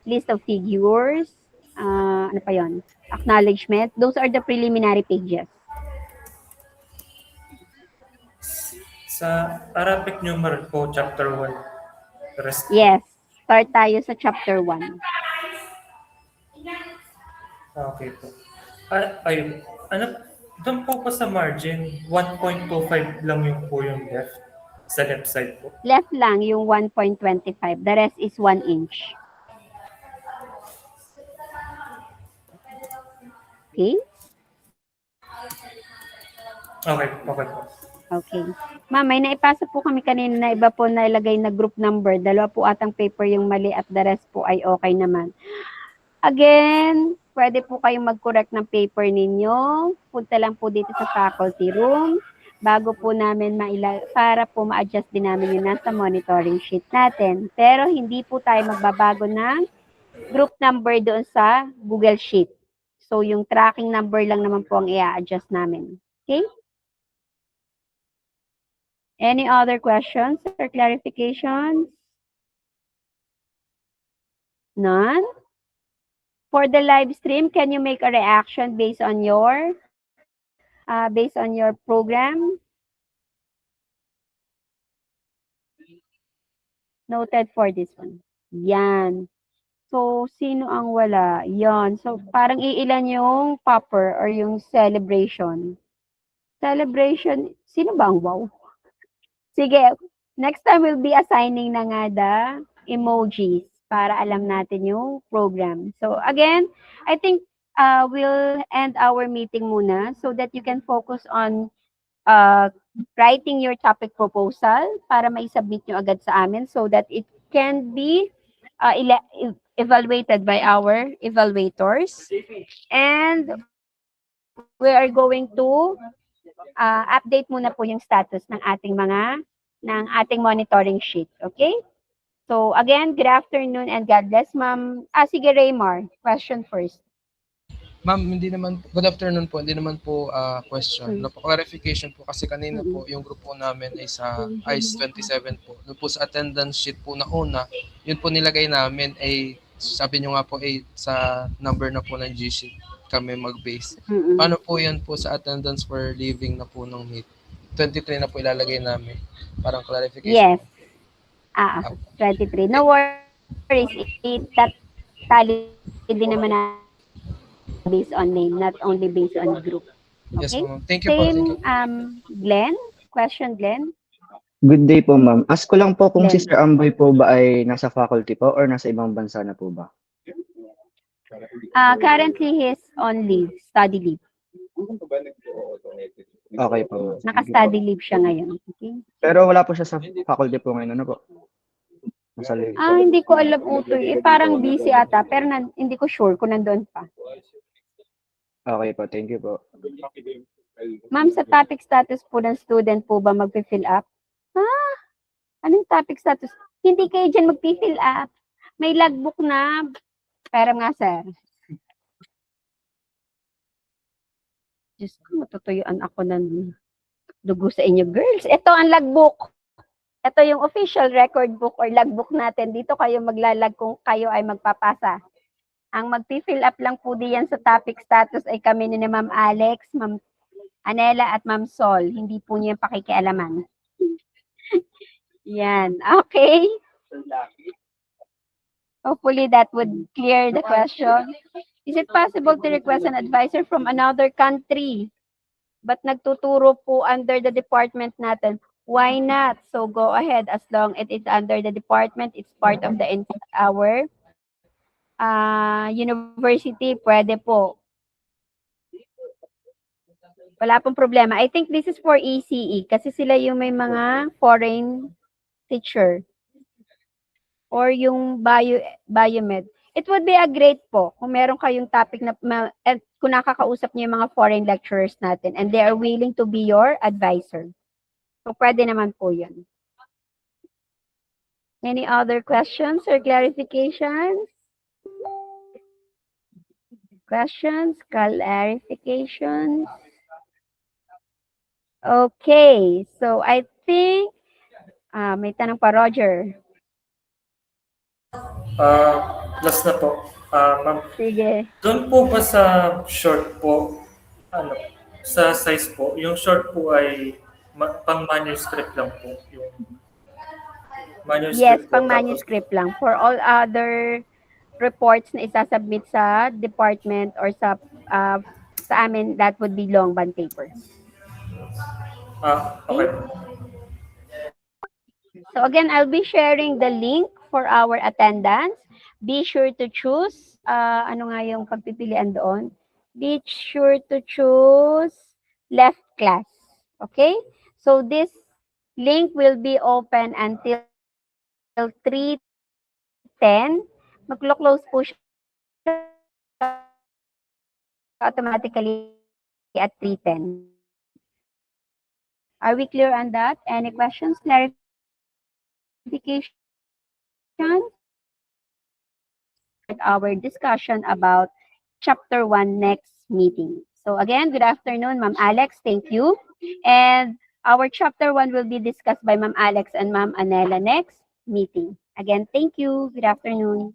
Speaker 1: list of figures, ano pa yun? Acknowledgement. Those are the preliminary pages.
Speaker 16: sa Arabic numeral po, chapter 1.
Speaker 1: Yes. Start tayo sa chapter 1.
Speaker 16: Okay po. Ayun. Doon po sa margin, 1.25 lang yung po yung left. Sa left side po.
Speaker 1: Left lang yung 1.25. The rest is 1 inch. Okay?
Speaker 16: Okay po.
Speaker 1: Okay. Ma'am, may naipasa po kami kanina na iba po na ilagay na group number. 2 po atang paper yung mali at the rest po ay okay naman. Again, pwede po kayong mag-correct ng paper ninyo. Punta lang po dito sa faculty room bago po namin para po ma-adjust din namin yung nasa monitoring sheet natin. Pero hindi po tayo magbabago ng group number doon sa Google Sheet. So, yung tracking number lang naman po ang i-adjust namin. Okay? Any other questions or clarifications? None? For the live stream, can you make a reaction based on your program? Noted for this one. Yan. So, sino ang wala? Yan. So, parang iilan yung popper or yung celebration. Celebration, sino ba ang wow? Sige, next time we'll be assigning na nga the emojis para alam natin yung program. So, again, I think we'll end our meeting muna so that you can focus on writing your topic proposal para mai-submit nyo agad sa amin so that it can be evaluated by our evaluators. And we are going to update muna po yung status ng ating monitoring sheet. Okay? So again, good afternoon and God bless, ma'am. Sige, Raymar, question first.
Speaker 10: Ma'am, good afternoon po. Hindi naman po question. Clarification po kasi kanina po yung grupo namin ay sa ICE 27 po. Doon po sa attendance sheet po na una, yun po nilagay namin ay sabi nyo nga po ay sa number na po ng G-sheet kami mag-base. Paano po yan po sa attendance for leaving na po ng meet? 23 na po ilalagay namin. Parang clarification.
Speaker 1: Yes. 23. No worries. Tali din naman na based on name, not only based on group. Okay?
Speaker 10: Yes, ma'am. Thank you po. Thank you.
Speaker 1: Glenn? Question, Glenn?
Speaker 17: Good day po, ma'am. Ask ko lang po kung
Speaker 1: Glenn.
Speaker 17: si Sir Amboy po ba ay nasa faculty po or nasa ibang bansa na po ba?
Speaker 1: Currently, he's on leave, study leave.
Speaker 17: Okay po, ma'am.
Speaker 1: Naka-study leave siya ngayon. Okay?
Speaker 17: Pero wala po siya sa faculty po ngayon, ano po? Nasa leave po.
Speaker 1: Hindi ko alam, Utoy. Parang busy ata, pero hindi ko sure kung nandoon pa.
Speaker 17: Okay po, thank you po.
Speaker 1: Ma'am, sa topic status po ng student po ba magpi-fill up? Anong topic status? Hindi kayo dyan magpi-fill up. May logbook na. Pero nga, sir. Diyos ko, matutuyuan ako ng dugo sa inyo, girls. Ito ang logbook. Ito yung official record book or logbook natin. Dito kayo maglalag kung kayo ay magpapasa. Ang magpi-fill up lang po diyan sa topic status ay kami ni Ma'am Alex, Ma'am Anela at Ma'am Sol. Hindi po niyo yung pakikialaman. Yan. Okay. Hopefully that would clear the question. Is it possible to request an advisor from another country? But nagtuturo po under the department natin. Why not? So go ahead as long as it's under the department, it's part of our university, pwede po. Wala pong problema. I think this is for ECE kasi sila yung may mga foreign teacher or yung biomed. It would be a great po kung meron kayong topic na kung nakakausap niyo yung mga foreign lecturers natin and they are willing to be your advisor. So pwede naman po yun. Any other questions or clarifications? Questions, clarifications? Okay, so I think, may tanong pa, Roger.
Speaker 16: Last na po. Ma'am,
Speaker 1: sige.
Speaker 16: Doon po ba sa short po, sa size po, yung short po ay pang manuscript lang po? Yung manuscript
Speaker 1: Yes,
Speaker 16: po,
Speaker 1: pang manuscript lang. For all other reports na isasubmit sa department or sa amin, that would be long bond paper.
Speaker 16: Okay.
Speaker 1: So again, I'll be sharing the link for our attendance. Be sure to choose, ano nga yung pagpipilian doon? Be sure to choose left class. Okay? So this link will be open until 3:10. Mag-close po siya automatically at 3:10. Are we clear on that? Any questions, clarifications? Our discussion about chapter 1 next meeting. So again, good afternoon, Ma'am Alex. Thank you. And our chapter 1 will be discussed by Ma'am Alex and Ma'am Anela next meeting. Again, thank you. Good afternoon.